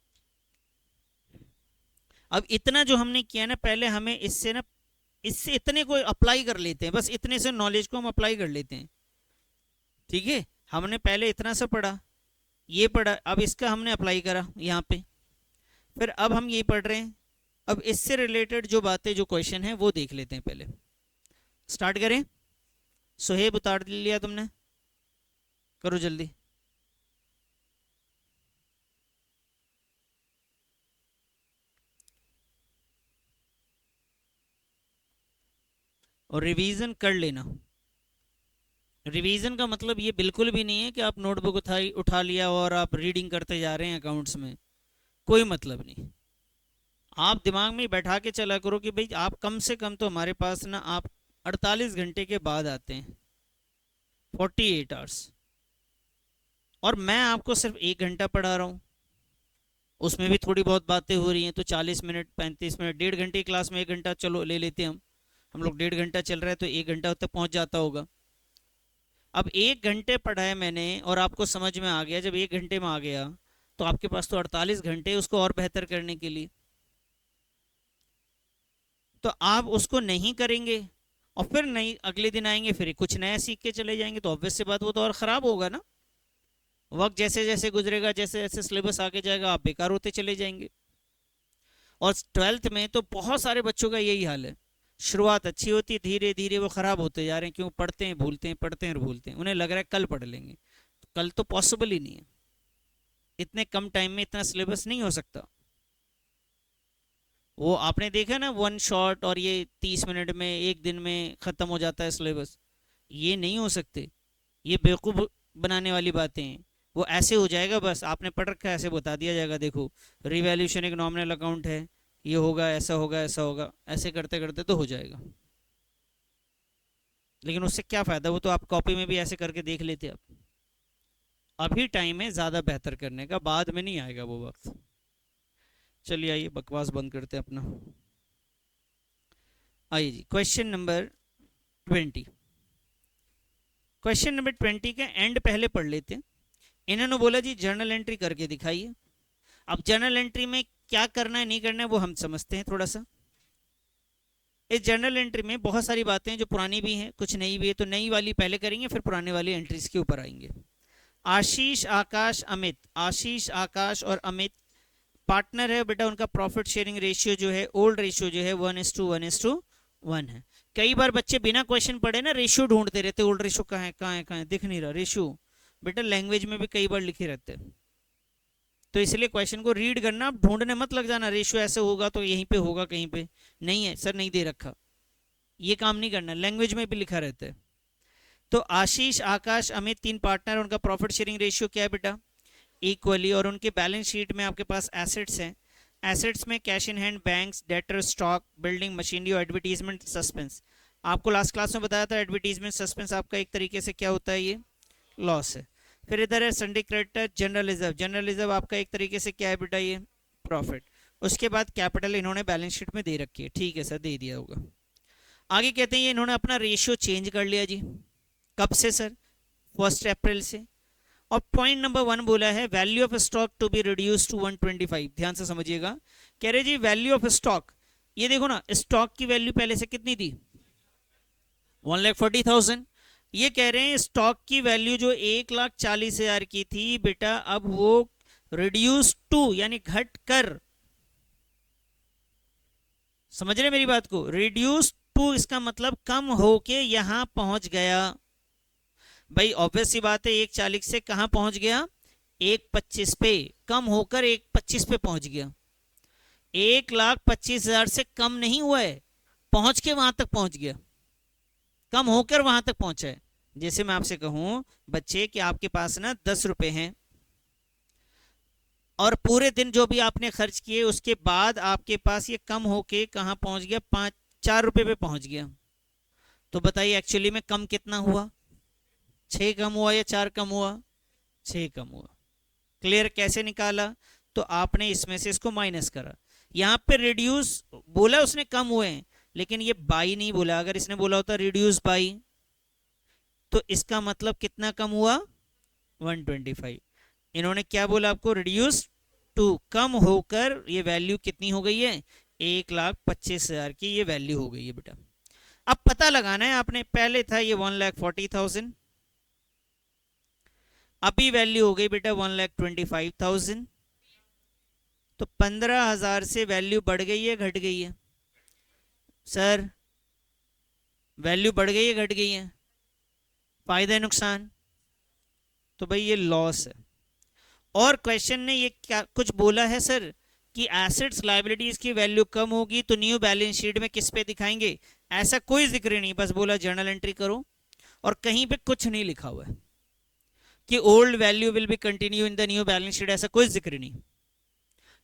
[SPEAKER 1] अब इतना जो हमने किया ना, पहले हमें इससे ना, इससे इतने को अप्लाई कर लेते हैं, बस इतने से नॉलेज को हम अप्लाई कर लेते हैं। ठीक है, हमने पहले इतना सा पढ़ा, ये पढ़ा, अब इसका हमने अप्लाई करा यहाँ पे, फिर अब हम ये पढ़ रहे हैं। अब इससे रिलेटेड जो बातें, जो क्वेश्चन है वो देख लेते हैं। पहले स्टार्ट करें। सुहेब उतार लिया तुमने? करो जल्दी। और रिवीजन कर लेना। रिवीजन का मतलब ये बिल्कुल भी नहीं है कि आप नोटबुक उठा लिया और आप रीडिंग करते जा रहे हैं अकाउंट्स में, कोई मतलब नहीं। आप दिमाग में बैठा के चला करो कि भाई आप कम से कम तो हमारे पास ना, आप 48 घंटे के बाद आते हैं, 48 आवर्स, और मैं आपको सिर्फ 1 घंटा पढ़ा रहा हूँ, उसमें भी थोड़ी बहुत बातें हो रही हैं, तो 40 मिनट 35 मिनट, 1.5 घंटे की क्लास में 1 घंटा चलो ले लेते हैं हम लोग 1.5 घंटा चल रहा है तो 1 घंटा तक पहुंच जाता होगा। अब 1 घंटे पढ़ा है मैंने और आपको समझ में आ गया, जब 1 घंटे में आ गया तो आपके पास तो 48 घंटे उसको और बेहतर करने के लिए। तो आप उसको नहीं करेंगे और फिर नहीं, अगले दिन आएंगे फिर कुछ नया सीख के चले जाएंगे, तो ऑब्वियस सी बात वो तो और ख़राब होगा ना। वक्त जैसे जैसे गुजरेगा, जैसे जैसे सिलेबस आगे जाएगा, आप बेकार होते चले जाएंगे। और 12th में तो बहुत सारे बच्चों का यही हाल है, शुरुआत अच्छी होती है, धीरे धीरे वो ख़राब होते जा रहे हैं। क्यों? पढ़ते हैं भूलते हैं, पढ़ते हैं और भूलते हैं, उन्हें लग रहा है कल पढ़ लेंगे, तो कल तो पॉसिबल ही नहीं है, इतने कम टाइम में इतना सिलेबस नहीं हो सकता। वो आपने देखा ना, 1 शॉट, और ये 30 मिनट में, एक दिन में ख़त्म हो जाता है सिलेबस, ये नहीं हो सकते, ये बेवकूफ़ बनाने वाली बातें हैं। वो ऐसे हो जाएगा, बस आपने पढ़ रखा है ऐसे बता दिया जाएगा, देखो रिवैल्यूएशन एक नॉमिनल अकाउंट है, ये होगा, ऐसा होगा, ऐसा होगा, ऐसे करते करते तो हो जाएगा। लेकिन उससे क्या फ़ायदा, वो तो आप कॉपी में भी ऐसे करके देख लेते आप। अभी टाइम है ज़्यादा बेहतर करने का, बाद में नहीं आएगा वो वक्त। चलिए आइए बकवास बंद करते हैं अपना। आइए जी, क्वेश्चन नंबर 20। क्वेश्चन नंबर 20 का एंड पहले पढ़ लेते हैं। इन्होंने बोला जी जर्नल एंट्री करके दिखाइए। अब जर्नल एंट्री में क्या करना है नहीं करना है वो हम समझते हैं थोड़ा सा। इस जर्नल एंट्री में बहुत सारी बातें हैं जो पुरानी भी हैं, कुछ नई भी है, तो नई वाली पहले करेंगे, फिर पुराने वाली एंट्रीज के ऊपर आएंगे। आशीष, आकाश, अमित। आशीष, आकाश और अमित पार्टनर है बेटा, उनका प्रॉफिट शेयरिंग रेशियो जो है, ओल्ड रेशियो जो है 1:1:1 है। कई बार बच्चे बिना क्वेश्चन पढ़े ना रेशियो ढूंढते रहते, ओल्ड रेशियो कहाँ है, कहाँ है, कहाँ है, दिख नहीं रहा रेशियो। बेटा लैंग्वेज में भी कई बार लिखे रहते हैं, तो इसलिए क्वेश्चन को रीड करना, ढूंढने मत लग जाना रेशियो ऐसे होगा तो यहीं पे होगा, कहीं पे नहीं है सर, नहीं दे रखा, ये काम नहीं करना, लैंग्वेज में भी लिखा रहता है। तो आशीष, आकाश, अमित 3 पार्टनर, उनका प्रॉफिट शेयरिंग रेशियो क्या है बेटा? इक्वली। और उनके बैलेंस शीट में आपके पास एसेट्स हैं, एसेट्स में cash in hand, banks, debtor, stock, building, machinery और एडवर्टीजमेंट सस्पेंस। आपको लास्ट क्लास में बताया था एडवर्टीजमेंट सस्पेंस आपका एक तरीके से क्या होता है, ये लॉस है। फिर इधर है Sunday creditor, general reserve. General reserve आपका एक तरीके से क्या है बेटा, ये प्रॉफिट। उसके बाद कैपिटल इन्होंने बैलेंस शीट में दे रखी है, ठीक है सर, दे दिया होगा। आगे कहते हैं ये इन्होंने अपना रेशियो चेंज कर लिया जी। कब से सर? 1 अप्रैल से। और पॉइंट नंबर 1 बोला है value of stock to be reduce to 125। ध्यान से समझिएगा, कह रहे जी वैल्यू ऑफ स्टॉक, ये देखो ना, स्टॉक की वैल्यू पहले से कितनी थी? 1,40,000। ये कह रहे हैं स्टॉक की वैल्यू जो 1,40,000 की थी बेटा, अब वो रिड्यूस टू यानी घट कर, समझ रहे मेरी बात को, रिड्यूस टू इसका मतलब कम होके यहां पहुंच गया। भाई ऑब्वियस सी बात है, 1,40 से कहां पहुंच गया? 1,25 पे, कम होकर 1,25 पे पहुंच गया। 1,25,000 से कम नहीं हुआ है, पहुंच के वहां तक पहुंच गया, कम होकर वहां तक पहुंचा है। जैसे मैं आपसे कहूं बच्चे कि आपके पास ना 10 रुपए हैं, और पूरे दिन जो भी आपने खर्च किए उसके बाद आपके पास ये कम होके कहां पहुंच गया? 4 रुपए पे पहुंच गया। तो बताइए एक्चुअली में कम कितना हुआ? 6 कम हुआ या 4 कम हुआ? 6 कम हुआ। क्लियर? कैसे निकाला? तो आपने इसमें से इसको माइनस करा। यहां पे रिड्यूस बोला उसने कम हुए हैं, लेकिन ये बाई नहीं बोला। अगर इसने बोला होता रिड्यूस बाई, तो इसका मतलब कितना कम हुआ? 125। इन्होंने क्या बोला आपको? रिड्यूस टू, कम होकर ये वैल्यू कितनी हो गई है? 1,25,000 की ये वैल्यू हो गई है बेटा। अब पता लगाना है आपने, पहले था ये 1,40,000, अभी वैल्यू हो गई बेटा 1,25,000। तो 15,000 से वैल्यू बढ़ गई है घट गई है? सर वैल्यू बढ़ गई है घट गई है? फायदा नुकसान? तो भाई ये लॉस है। और क्वेश्चन ने ये क्या कुछ बोला है सर कि एसेट्स लायबिलिटीज की वैल्यू कम होगी तो न्यू बैलेंस शीट में किस पे दिखाएंगे? ऐसा कोई जिक्र नहीं, बस बोला जर्नल एंट्री करो, और कहीं पे कुछ नहीं लिखा हुआ है कि old value will be continue in the new balance sheet, ऐसा कोई जिक्र नहीं।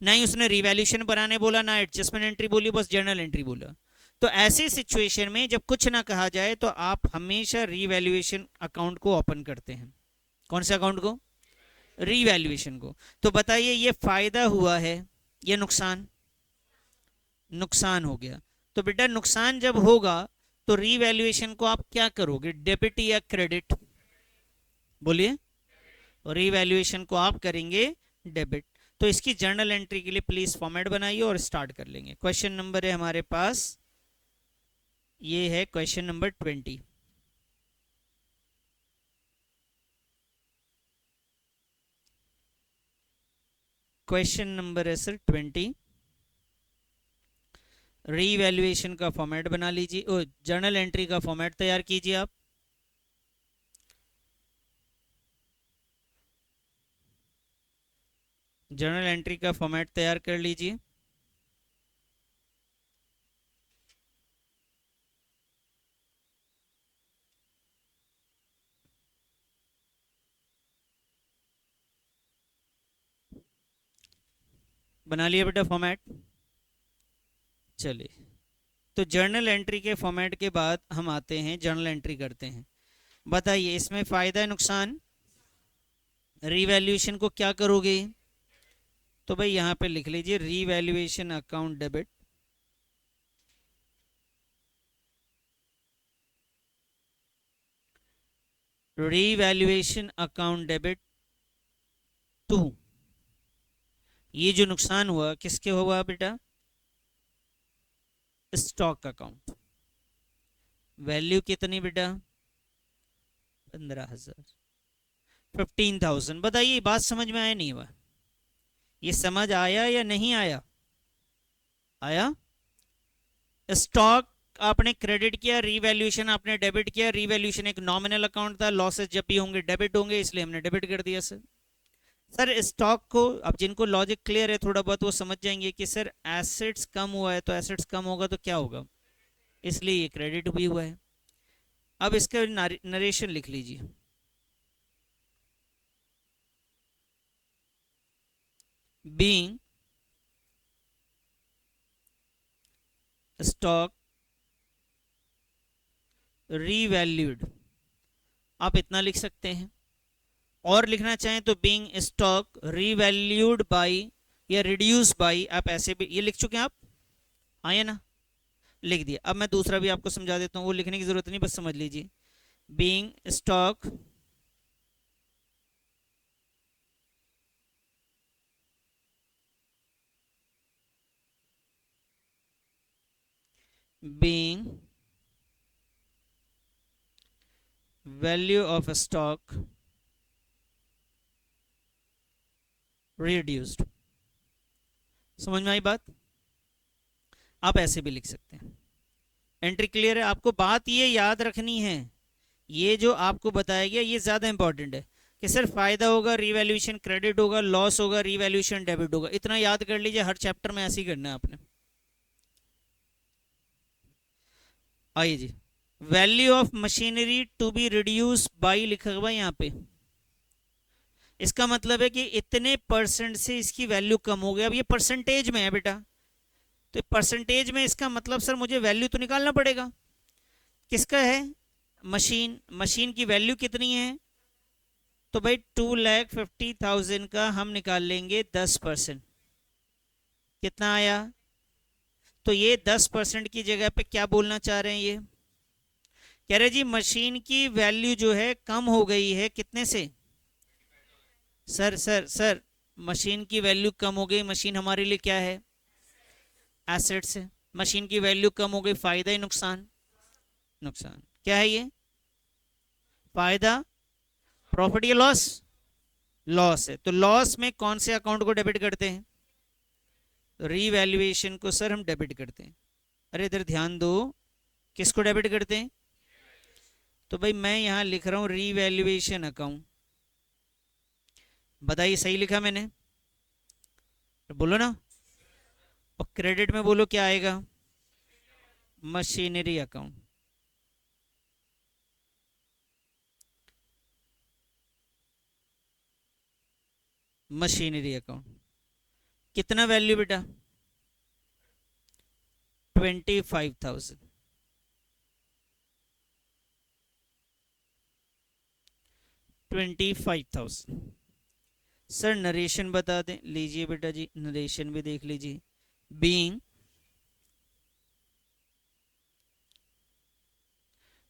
[SPEAKER 1] ना ही उसने रिवैल्यूएशन बनाने बोला, ना एडजस्टमेंट एंट्री बोली, बस जर्नल एंट्री बोला। तो ऐसी सिचुएशन में जब कुछ ना कहा जाए तो आप हमेशा रिवैल्यूएशन अकाउंट को ओपन करते हैं। कौन से अकाउंट को? रिवैल्यूएशन को। तो बताइए ये फायदा हुआ है या नुकसान? नुकसान हो गया। तो बेटा नुकसान जब होगा तो रिवैल्यूएशन को आप क्या करोगे, डेबिट या क्रेडिट? बोलिए। रिवैल्यूएशन को आप करेंगे डेबिट। तो इसकी जर्नल एंट्री के लिए प्लीज फॉर्मेट बनाइए और स्टार्ट कर लेंगे। क्वेश्चन नंबर है हमारे पास, ये है क्वेश्चन नंबर 20। क्वेश्चन नंबर है सर 20। रीवैल्यूएशन का फॉर्मेट बना लीजिए, ओ जर्नल एंट्री का फॉर्मेट तैयार कीजिए आप। जर्नल एंट्री का फॉर्मेट तैयार कर लीजिए। बना लिया बेटा फॉर्मेट? चलिए, तो जर्नल एंट्री के फॉर्मेट के बाद हम आते हैं जर्नल एंट्री करते हैं। बताइए इसमें फायदा नुकसान, रीवैल्यूएशन को क्या करोगे? तो भाई यहां पे लिख लीजिए revaluation account debit, revaluation account debit to, ये जो नुकसान हुआ किसके हुआ बेटा? Stock account. वैल्यू कितनी बेटा? 15,000, 15,000। बताइए बात समझ में आया नहीं हुआ? ये समझ आया या नहीं आया? आया। स्टॉक आपने क्रेडिट किया, रीवैल्यूएशन आपने डेबिट किया। रीवैल्यूएशन एक नॉमिनल अकाउंट था, लॉसेस जब भी होंगे डेबिट होंगे, इसलिए हमने डेबिट कर दिया सर। सर स्टॉक को, अब जिनको लॉजिक क्लियर है थोड़ा बहुत वो समझ जाएंगे कि सर एसेट्स कम हुआ है तो एसेट्स कम होगा तो क्या होगा, इसलिए ये क्रेडिट भी हुआ है। अब इसका नरेशन लिख लीजिए। बीइंग स्टॉक रीवैल्यूड, आप इतना लिख सकते हैं। और लिखना चाहें तो बीइंग स्टॉक रीवैल्यूड बाई या रिड्यूस बाई, आप ऐसे भी ये लिख चुके हैं आप, आए ना, लिख दिया। अब मैं दूसरा भी आपको समझा देता हूँ, वो लिखने की जरूरत नहीं, बस समझ लीजिए। Being stock being value of a stock reduced। समझ में आई बात? आप ऐसे भी लिख सकते हैं। एंट्री क्लियर है? आपको बात ये याद रखनी है, ये जो आपको बताया गया ये ज्यादा इंपॉर्टेंट है कि सिर्फ फायदा होगा रीवैल्यूएशन क्रेडिट होगा, लॉस होगा रीवैल्यूएशन डेबिट होगा, इतना याद कर लीजिए। हर चैप्टर में ऐसे ही करना है आपने। आइए जी, value of machinery to be reduce by लिखा हुआ यहाँ पे, इसका मतलब है कि इतने परसेंट से इसकी वैल्यू कम हो गई। अब ये परसेंटेज में है बेटा, तो परसेंटेज में इसका मतलब सर मुझे वैल्यू तो निकालना पड़ेगा। किसका है? मशीन। मशीन की वैल्यू कितनी है? तो भाई 2,50,000 का हम निकाल लेंगे 10%। कितना आया? तो ये 10% की जगह पे क्या बोलना चाह रहे हैं? ये कह रहे जी मशीन की वैल्यू जो है कम हो गई है, कितने से? सर मशीन की वैल्यू कम हो गई, मशीन हमारे लिए क्या है? एसेट से। मशीन की वैल्यू कम हो गई, फायदा ही नुकसान? नुकसान। क्या है ये? फायदा, प्रॉफिट या लॉस? लॉस है। तो लॉस में कौन से अकाउंट को डेबिट करते हैं? रीवैल्यूएशन को सर हम डेबिट करते हैं। अरे इधर ध्यान दो, किसको डेबिट करते हैं? तो भाई मैं यहां लिख रहा हूं रीवैल्यूएशन अकाउंट। बताइए सही लिखा मैंने? तो बोलो ना। और क्रेडिट में बोलो क्या आएगा? Machinery account. मशीनरी अकाउंट कितना वैल्यू बेटा? 25,000। 25,000। सर नरेशन बता दें, लीजिए बेटा जी नरेशन भी देख लीजिए। Being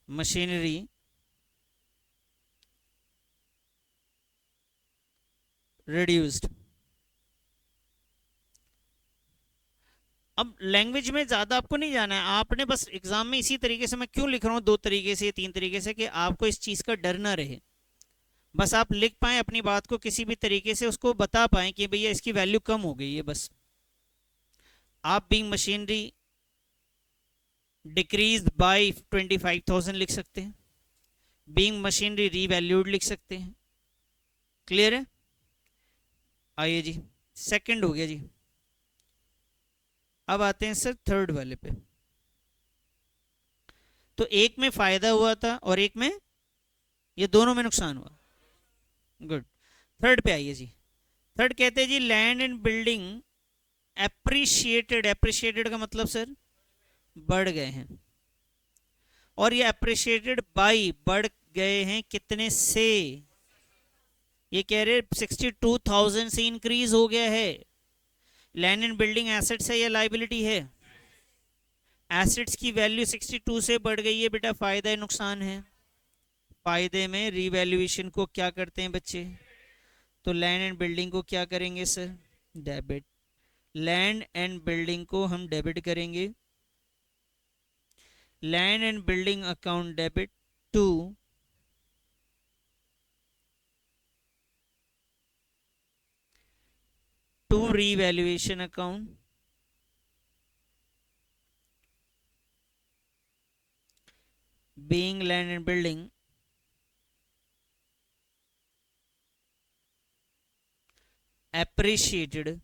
[SPEAKER 1] machinery reduced. अब लैंग्वेज में ज्यादा आपको नहीं जाना है, आपने बस एग्जाम में इसी तरीके से, मैं क्यों लिख रहा हूँ दो तरीके से तीन तरीके से, कि आपको इस चीज का डर ना रहे। बस आप लिख पाए अपनी बात को किसी भी तरीके से, उसको बता पाए कि भैया इसकी वैल्यू कम हो गई है। बस आप बीइंग मशीनरी डिक्रीज बाय 25,000 लिख सकते हैं, बीइंग मशीनरी रीवैल्यूड लिख सकते हैं। क्लियर है? आइए जी, सेकंड हो गया जी। अब आते हैं सर थर्ड वाले पे। तो एक में फायदा हुआ था और एक में, ये दोनों में नुकसान हुआ। गुड। थर्ड पे आइए जी। थर्ड कहते हैं जी land and building appreciated. Appreciated का मतलब सर बढ़ गए हैं, और ये एप्रिशिएटेड बाई बढ़ गए हैं कितने से? ये कह रहे 62,000 से इंक्रीज हो गया है। लैंड एंड बिल्डिंग एसेट्स है या लाइबिलिटी है? एसेट्स की वैल्यू 62 से बढ़ गई है बेटा, फायदा है नुकसान है? फायदे में रीवैल्यूएशन को क्या करते हैं बच्चे? तो लैंड एंड बिल्डिंग को क्या करेंगे sir? Debit. Land and building को हम डेबिट करेंगे। Land and building account debit to revaluation account being land and building appreciated,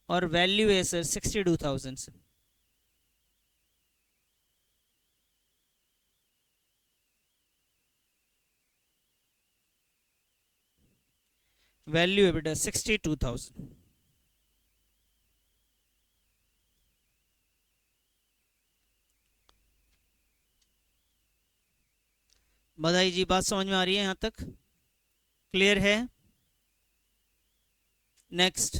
[SPEAKER 1] और वैल्यू है सर 62,000 से। वैल्यू है बेटा 62,000। बताइए जी, बात समझ में आ रही है यहाँ तक? क्लियर है? नेक्स्ट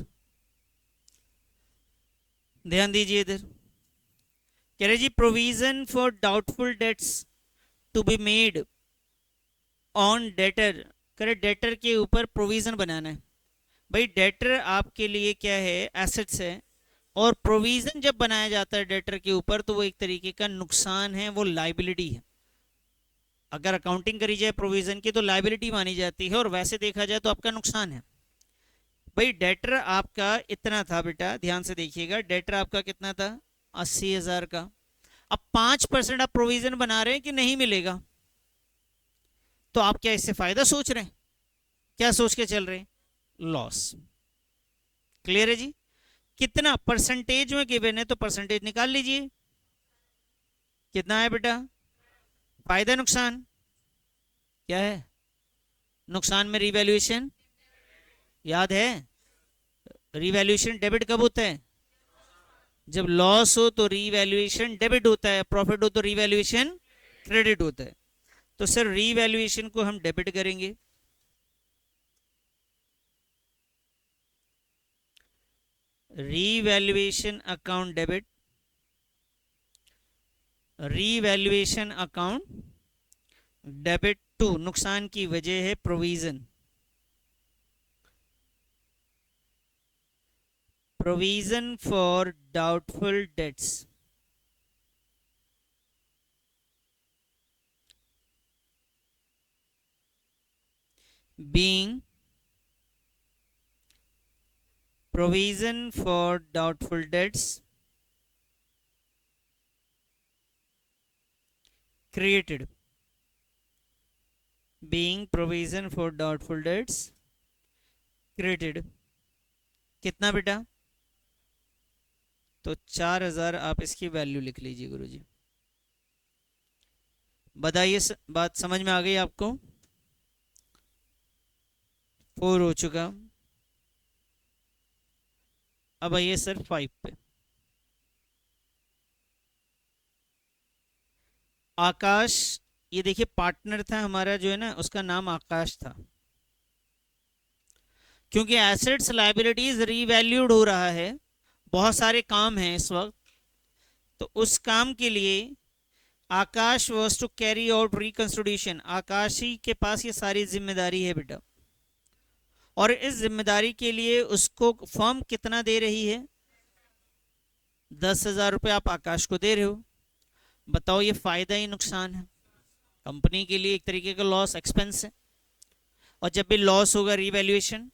[SPEAKER 1] ध्यान दीजिए इधर, कह रहे जी provision for doubtful debts to be made on debtor, करे डेटर के ऊपर प्रोविजन बनाना है। भाई डेटर आपके लिए क्या है, एसेट्स है, और प्रोविजन जब बनाया जाता है डेटर के ऊपर तो वो एक तरीके का नुकसान है, वो लाइबिलिटी है। अगर अकाउंटिंग करी जाए प्रोविजन की तो लाइबिलिटी मानी जाती है, और वैसे देखा जाए तो आपका नुकसान है। भाई डेटर आपका इतना था बेटा, ध्यान से देखिएगा, डेटर आपका कितना था, 80,000 का। अब 5% आप प्रोविजन बना रहे हैं कि नहीं मिलेगा, तो आप क्या इससे फायदा सोच रहे हैं, क्या सोच के चल रहे हैं, लॉस। क्लियर है जी? कितना परसेंटेज में गिवन है तो परसेंटेज निकाल लीजिए, कितना है बेटा, फायदा नुकसान क्या है, नुकसान में रिवैल्यूएशन याद है, रिवैल्यूएशन डेबिट कब होता है, जब लॉस हो तो रिवैल्यूएशन डेबिट होता है, प्रॉफिट हो तो रिवैल्यूएशन क्रेडिट होता है। तो सर रिवैल्यूएशन को हम डेबिट करेंगे, revaluation account debit, revaluation account debit to, नुकसान की वजह है provision, provision for doubtful debts, being provision for doubtful debts created, being provision for doubtful debts created, कितना बेटा, तो 4,000 आप इसकी वैल्यू लिख लीजिए गुरुजी। बताइए बात समझ में आ गई आपको? 4 हो चुका, अब आइए सर 5 पे। आकाश, ये देखिए पार्टनर था हमारा जो है ना, उसका नाम आकाश था। क्योंकि एसेट्स लायबिलिटीज रीवैल्यूड हो रहा है, बहुत सारे काम हैं इस वक्त, तो उस काम के लिए Akash was to carry out reconsideration, Akash ही के पास ये सारी जिम्मेदारी है बेटा, और इस जिम्मेदारी के लिए उसको फर्म कितना दे रही है, 10,000 रुपये आप आकाश को दे रहे हो। बताओ ये फायदा ही नुकसान है, कंपनी के लिए एक तरीके का लॉस एक्सपेंस है, और जब भी लॉस होगा रीवैल्यूएशन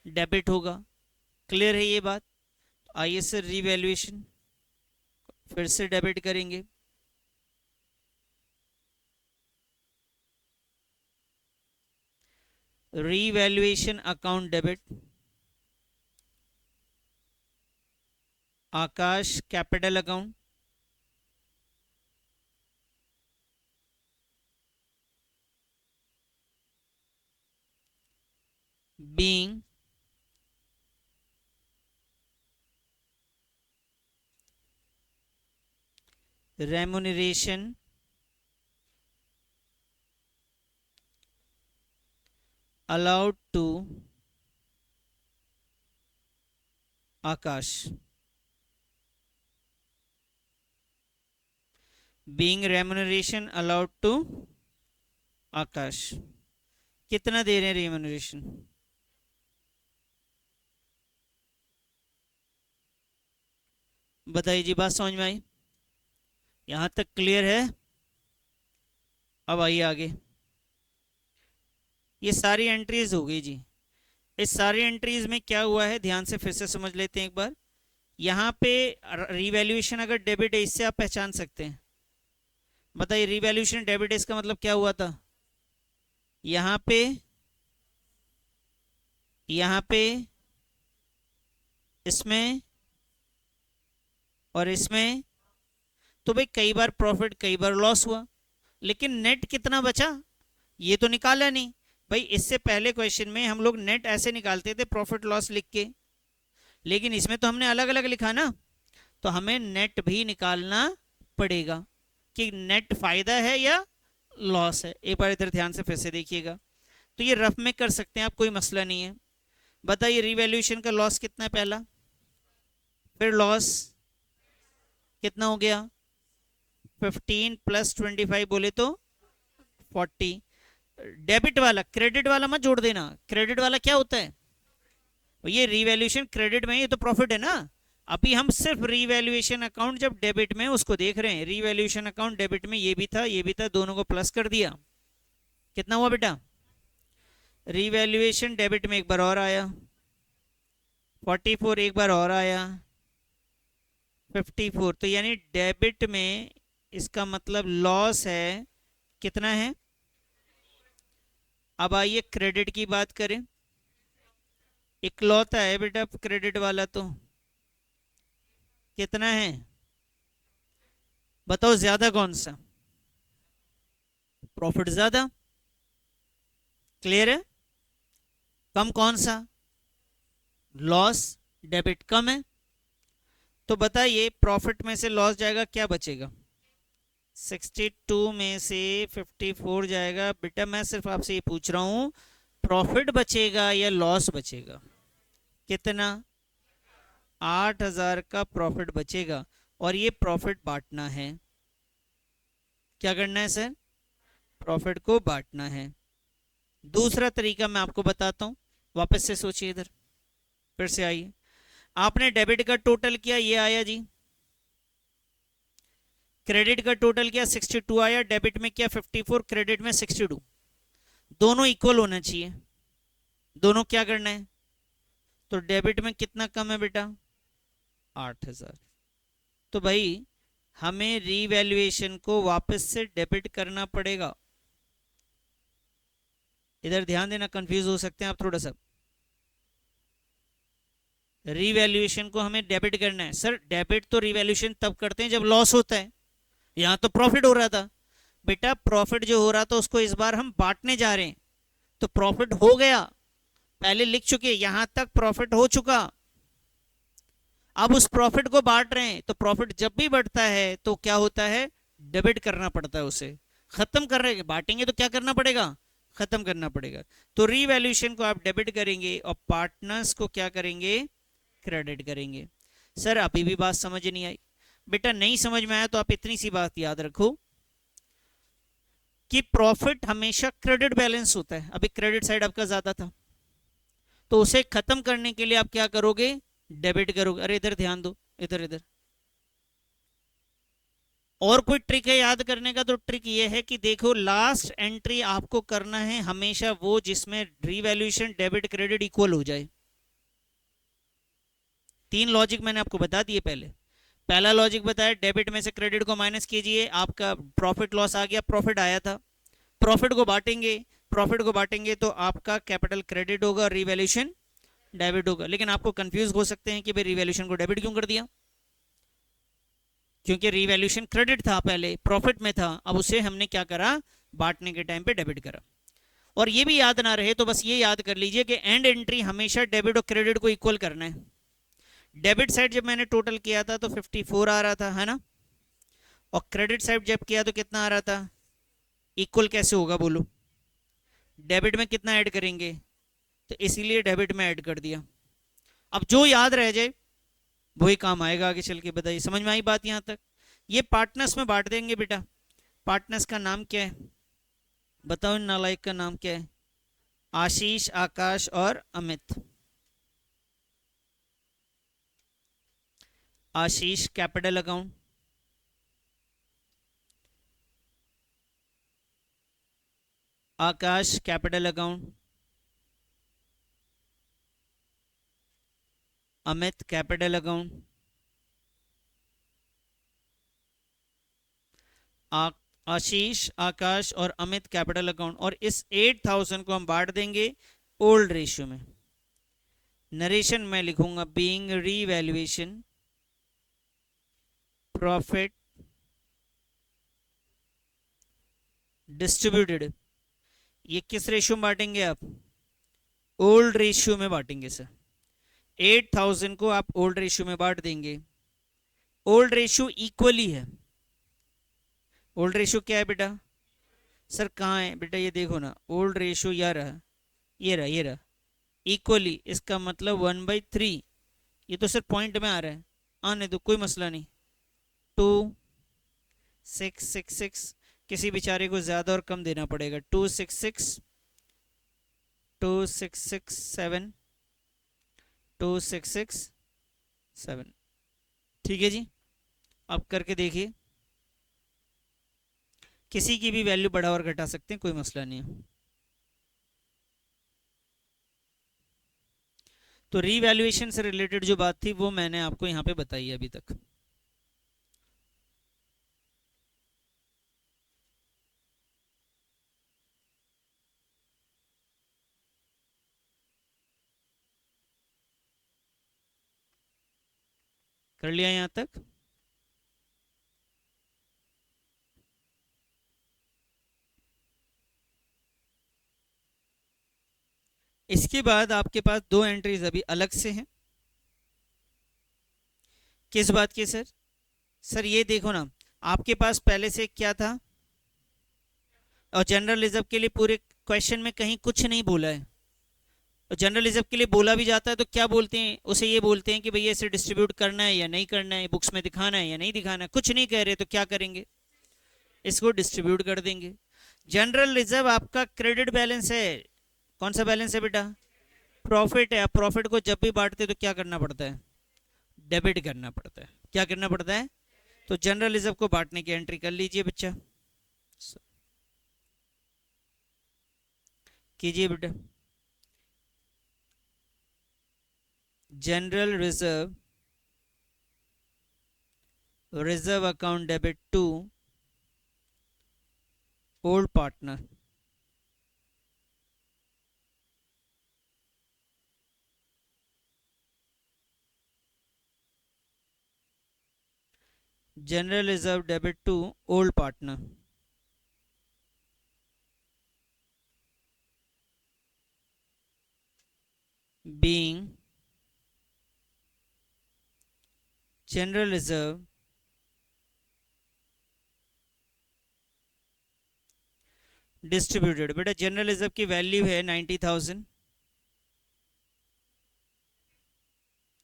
[SPEAKER 1] डेबिट होगा। क्लियर है ये बात? आइए सर रीवैल्यूएशन फिर से डेबिट करेंगे, revaluation account debit, Akash capital account, being remuneration allowed to Akash, being remuneration allowed to आकाश, कितना दे रहे हैं रेम्यूनरेशन, बताइए जी, बात समझ में आई? यहां तक क्लियर है? अब आइए आगे, ये सारी एंट्रीज हो गई जी। इस सारी एंट्रीज में क्या हुआ है ध्यान से फिर से समझ लेते हैं एक बार। यहाँ पे रिवैल्यूएशन अगर डेबिट है, इससे आप पहचान सकते हैं। बताइए रिवैल्यूएशन डेबिट है, इसका मतलब क्या हुआ था, यहाँ पे इसमें और इसमें, तो भाई कई बार प्रॉफिट कई बार लॉस हुआ, लेकिन नेट कितना बचा ये तो निकाला नहीं। भाई इससे पहले क्वेश्चन में हम लोग नेट ऐसे निकालते थे प्रॉफिट लॉस लिख के, लेकिन इसमें तो हमने अलग अलग लिखा ना, तो हमें नेट भी निकालना पड़ेगा कि नेट फायदा है या लॉस है। एक बार इधर ध्यान से फिर से देखिएगा, तो ये रफ में कर सकते हैं आप, कोई मसला नहीं है। बताइए रिवैल्यूएशन का लॉस कितना है पहला, फिर लॉस कितना हो गया 15 प्लस 25 बोले तो 40। डेबिट वाला क्रेडिट वाला मत जोड़ देना, क्रेडिट वाला क्या होता है, ये रिवैल्यूएशन क्रेडिट में, ये तो प्रॉफिट है ना। अभी हम सिर्फ रिवैल्यूएशन अकाउंट जब डेबिट में उसको देख रहे हैं, रिवैल्यूएशन अकाउंट डेबिट में ये भी था ये भी था, दोनों को प्लस कर दिया, कितना हुआ बेटा, रिवैल्यूएशन डेबिट में एक बार और आया 44, एक बार और आया 54, तो यानी डेबिट में इसका मतलब लॉस है कितना है। अब आइए क्रेडिट की बात करें, इकलौता है बेटा क्रेडिट वाला, तो कितना है बताओ, ज्यादा कौन सा, प्रॉफिट ज्यादा, क्लियर है, कम कौन सा, लॉस, डेबिट कम है। तो बताइए प्रॉफिट में से लॉस जाएगा, क्या बचेगा, 62 में से 54 जाएगा। बेटा मैं सिर्फ आपसे ये पूछ रहा हूं प्रॉफिट बचेगा या लॉस बचेगा, कितना, 8000 का प्रॉफिट बचेगा, और ये प्रॉफिट बांटना है, क्या करना है सर, प्रॉफिट को बांटना है। दूसरा तरीका मैं आपको बताता हूं, वापस से सोचिए इधर, फिर से आइए, आपने डेबिट का टोटल किया ये आया जी, क्रेडिट का टोटल किया 62 आया, डेबिट में किया 54, क्रेडिट में 62, दोनों इक्वल होना चाहिए, दोनों क्या करना है, तो डेबिट में कितना कम है बेटा 8000, तो भाई हमें रीवैल्यूएशन को वापस से डेबिट करना पड़ेगा। इधर ध्यान देना, कंफ्यूज हो सकते हैं आप थोड़ा सा, रीवैल्यूएशन को हमें डेबिट करना है। सर डेबिट तो रीवैल्यूएशन तब करते हैं जब लॉस होता है, यहां तो प्रॉफिट हो रहा था बेटा, प्रॉफिट जो हो रहा था उसको इस बार हम बांटने जा रहे हैं, तो प्रॉफिट हो गया, पहले लिख चुके, यहां तक प्रॉफिट हो चुका, अब उस प्रॉफिट को बांट रहे हैं, तो प्रॉफिट जब भी बढ़ता है तो क्या होता है, डेबिट करना पड़ता है उसे, खत्म कर रहे हैं, बांटेंगे तो क्या करना पड़ेगा, खत्म करना पड़ेगा। तो रीवैल्यूएशन को आप डेबिट करेंगे और पार्टनर्स को क्या करेंगे, क्रेडिट करेंगे। सर अभी भी बात समझ नहीं आई, बेटा नहीं समझ में आया तो आप इतनी सी बात याद रखो कि प्रॉफिट हमेशा क्रेडिट बैलेंस होता है, अभी क्रेडिट साइड आपका ज्यादा था, तो उसे खत्म करने के लिए आप क्या करोगे, डेबिट करोगे। अरे इधर ध्यान दो, इधर इधर, और कोई ट्रिक है याद करने का, तो ट्रिक ये है कि देखो लास्ट एंट्री आपको करना है हमेशा वो जिसमें रीवैल्यूएशन डेबिट क्रेडिट इक्वल हो जाए। तीन लॉजिक मैंने आपको बता दिए पहले, पहला लॉजिक बताया डेबिट में से क्रेडिट को माइनस कीजिए, आपका प्रॉफिट लॉस आ गया, प्रॉफिट आया था, प्रॉफिट को बांटेंगे, प्रॉफिट को बांटेंगे तो आपका कैपिटल क्रेडिट होगा, रिवैल्यूएशन डेबिट होगा। लेकिन आपको कंफ्यूज हो सकते हैं कि भाई रिवैल्यूएशन को डेबिट क्यों कर दिया, क्योंकि रिवैल्यूएशन क्रेडिट था पहले, प्रॉफिट में था, अब उसे हमने क्या करा, बांटने के टाइम पे डेबिट करा। और ये भी याद ना रहे तो बस ये याद कर लीजिए कि एंड एंट्री हमेशा डेबिट और क्रेडिट को इक्वल करना है। डेबिट साइड जब मैंने टोटल किया था तो 54 आ रहा था, है ना, और क्रेडिट साइड जब किया तो कितना आ रहा था, इक्वल कैसे होगा बोलो, डेबिट में कितना ऐड करेंगे, तो इसीलिए डेबिट में ऐड कर दिया। अब जो याद रह जाए वही काम आएगा आगे चल के। बताइए समझ में आई बात यहां तक। ये पार्टनर्स में बांट देंगे बेटा, पार्टनर्स का नाम क्या है बताओ, इन नालायक का नाम क्या है, आशीष, आकाश और Amit. Ashish capital account, Akash capital account, Amit capital account, Ashish, Akash और अमित कैपिटल अकाउंट। और इस 8000 को हम बांट देंगे ओल्ड रेशियो में। नरेशन में लिखूंगा बीइंग रीवैल्यूएशन प्रॉफिट डिस्ट्रीब्यूटेड, ये किस रेशियो में बांटेंगे आप, ओल्ड रेशियो में बांटेंगे सर। 8000 को आप ओल्ड रेशियो में बांट देंगे, ओल्ड रेशियो इक्वली है, ओल्ड रेशियो क्या है बेटा, सर कहाँ है बेटा, ये देखो ना, ओल्ड रेशियो यार है, ये रहा इक्वली, इसका मतलब 1/3। ये तो सिर्फ पॉइंट में आ रहा है, आने दो, कोई मसला नहीं। 2666, किसी बेचारे को ज़्यादा और कम देना पड़ेगा। 266, 2667, 2667। ठीक है जी, अब करके देखिए, किसी की भी वैल्यू बढ़ा और घटा सकते हैं, कोई मसला नहीं है। तो रीवैल्यूएशन से रिलेटेड जो बात थी वो मैंने आपको यहाँ पे बताई है अभी तक। कर लिया यहाँ तक? इसके बाद आपके पास दो एंट्रीज अभी अलग से हैं। किस बात की सर? सर ये देखो ना, आपके पास पहले से क्या था, और जनरल रिजर्व के लिए पूरे क्वेश्चन में कहीं कुछ नहीं बोला है। और जनरल रिजर्व के लिए बोला भी जाता है तो क्या बोलते हैं उसे, ये बोलते हैं कि भैया इसे डिस्ट्रीब्यूट करना है या नहीं करना है, बुक्स में दिखाना है या नहीं दिखाना है, कुछ नहीं कह रहे तो क्या करेंगे, इसको डिस्ट्रीब्यूट कर देंगे। जनरल रिजर्व आपका क्रेडिट बैलेंस है। कौन सा बैलेंस है बेटा? प्रॉफिट है। प्रॉफिट को जब भी बांटते तो क्या करना पड़ता है? डेबिट करना पड़ता है। क्या करना पड़ता है? तो जनरल रिजर्व को बांटने की एंट्री कर लीजिए बच्चा, कीजिए बेटा। General reserve, reserve account debit to old partner. General reserve debit to old partner, being general reserve distributed. बेटा जनरल रिजर्व की वैल्यू है 90,000,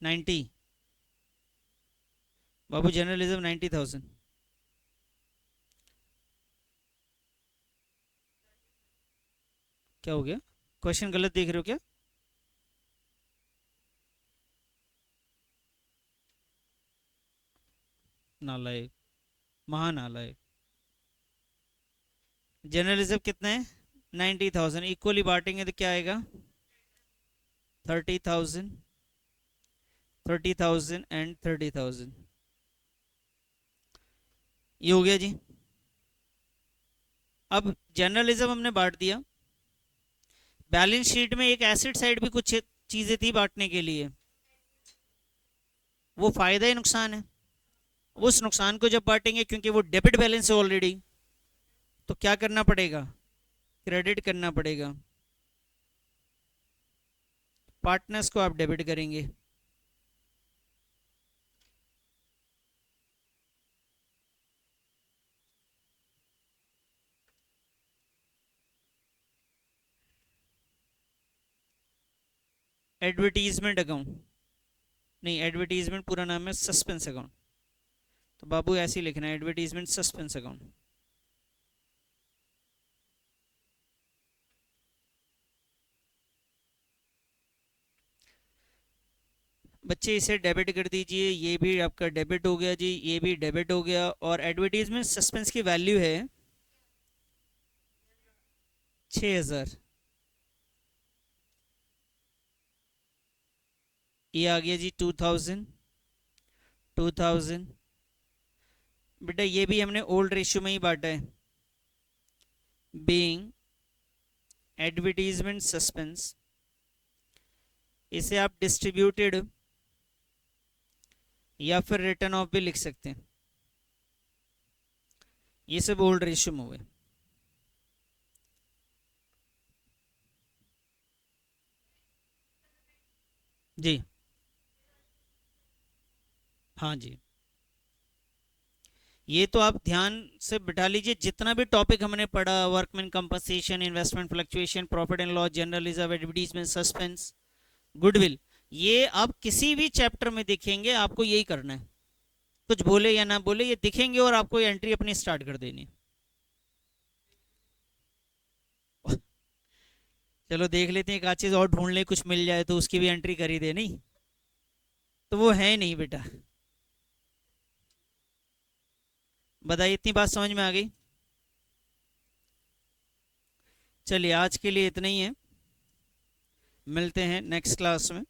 [SPEAKER 1] 90। बाबू जनरल रिजर्व 90,000। क्या हो गया? क्वेश्चन गलत देख रहे हो क्या? नालायक, महानालायक। जनरल रिजर्व कितना है? 90,000। इक्वली बांटेंगे तो क्या आएगा? 30,000, 30,000 एंड 30,000। ये हो गया जी। अब जनरल रिजर्व हमने बांट दिया। बैलेंस शीट में एक एसेट साइड भी कुछ चीजें थी बांटने के लिए, वो फायदा है नुकसान है? उस नुकसान को जब बांटेंगे, क्योंकि वो डेबिट बैलेंस है ऑलरेडी, तो क्या करना पड़ेगा? क्रेडिट करना पड़ेगा। पार्टनर्स को आप डेबिट करेंगे। एडवर्टीजमेंट अकाउंट, नहीं एडवर्टीजमेंट पूरा नाम है सस्पेंस अकाउंट, तो बाबू ऐसे ही लिखना है, एडवर्टीजमेंट सस्पेंस अकाउंट। बच्चे इसे डेबिट कर दीजिए, ये भी आपका डेबिट हो गया जी, ये भी डेबिट हो गया। और एडवर्टीजमेंट सस्पेंस की वैल्यू है 6,000। ये आ गया जी 2,000, 2,000। बेटा ये भी हमने ओल्ड रेशियो में ही बांटा है। बीइंग एडवर्टीजमेंट सस्पेंस, इसे आप डिस्ट्रीब्यूटेड या फिर रिटर्न ऑफ भी लिख सकते हैं। ये सब ओल्ड रेशियो में हुए। जी हाँ जी। ये तो आप ध्यान से बिठा लीजिए, जितना भी टॉपिक हमने पढ़ा, workman compensation, investment fluctuation, profit and loss, general reserve, advertisement, suspense, goodwill, ये आप किसी भी चैप्टर में देखेंगे आपको यही करना है। कुछ बोले या ना बोले ये दिखेंगे और आपको एंट्री अपनी स्टार्ट कर देनी। चलो देख लेते हैं, एक आध चीज और ढूंढ ले, कुछ मिल जाए तो उसकी भी एंट्री कर ही दे। नहीं तो वो है नहीं बेटा। बताइए, इतनी बात समझ में आ गई? चलिए आज के लिए इतना ही है, मिलते हैं नेक्स्ट क्लास में।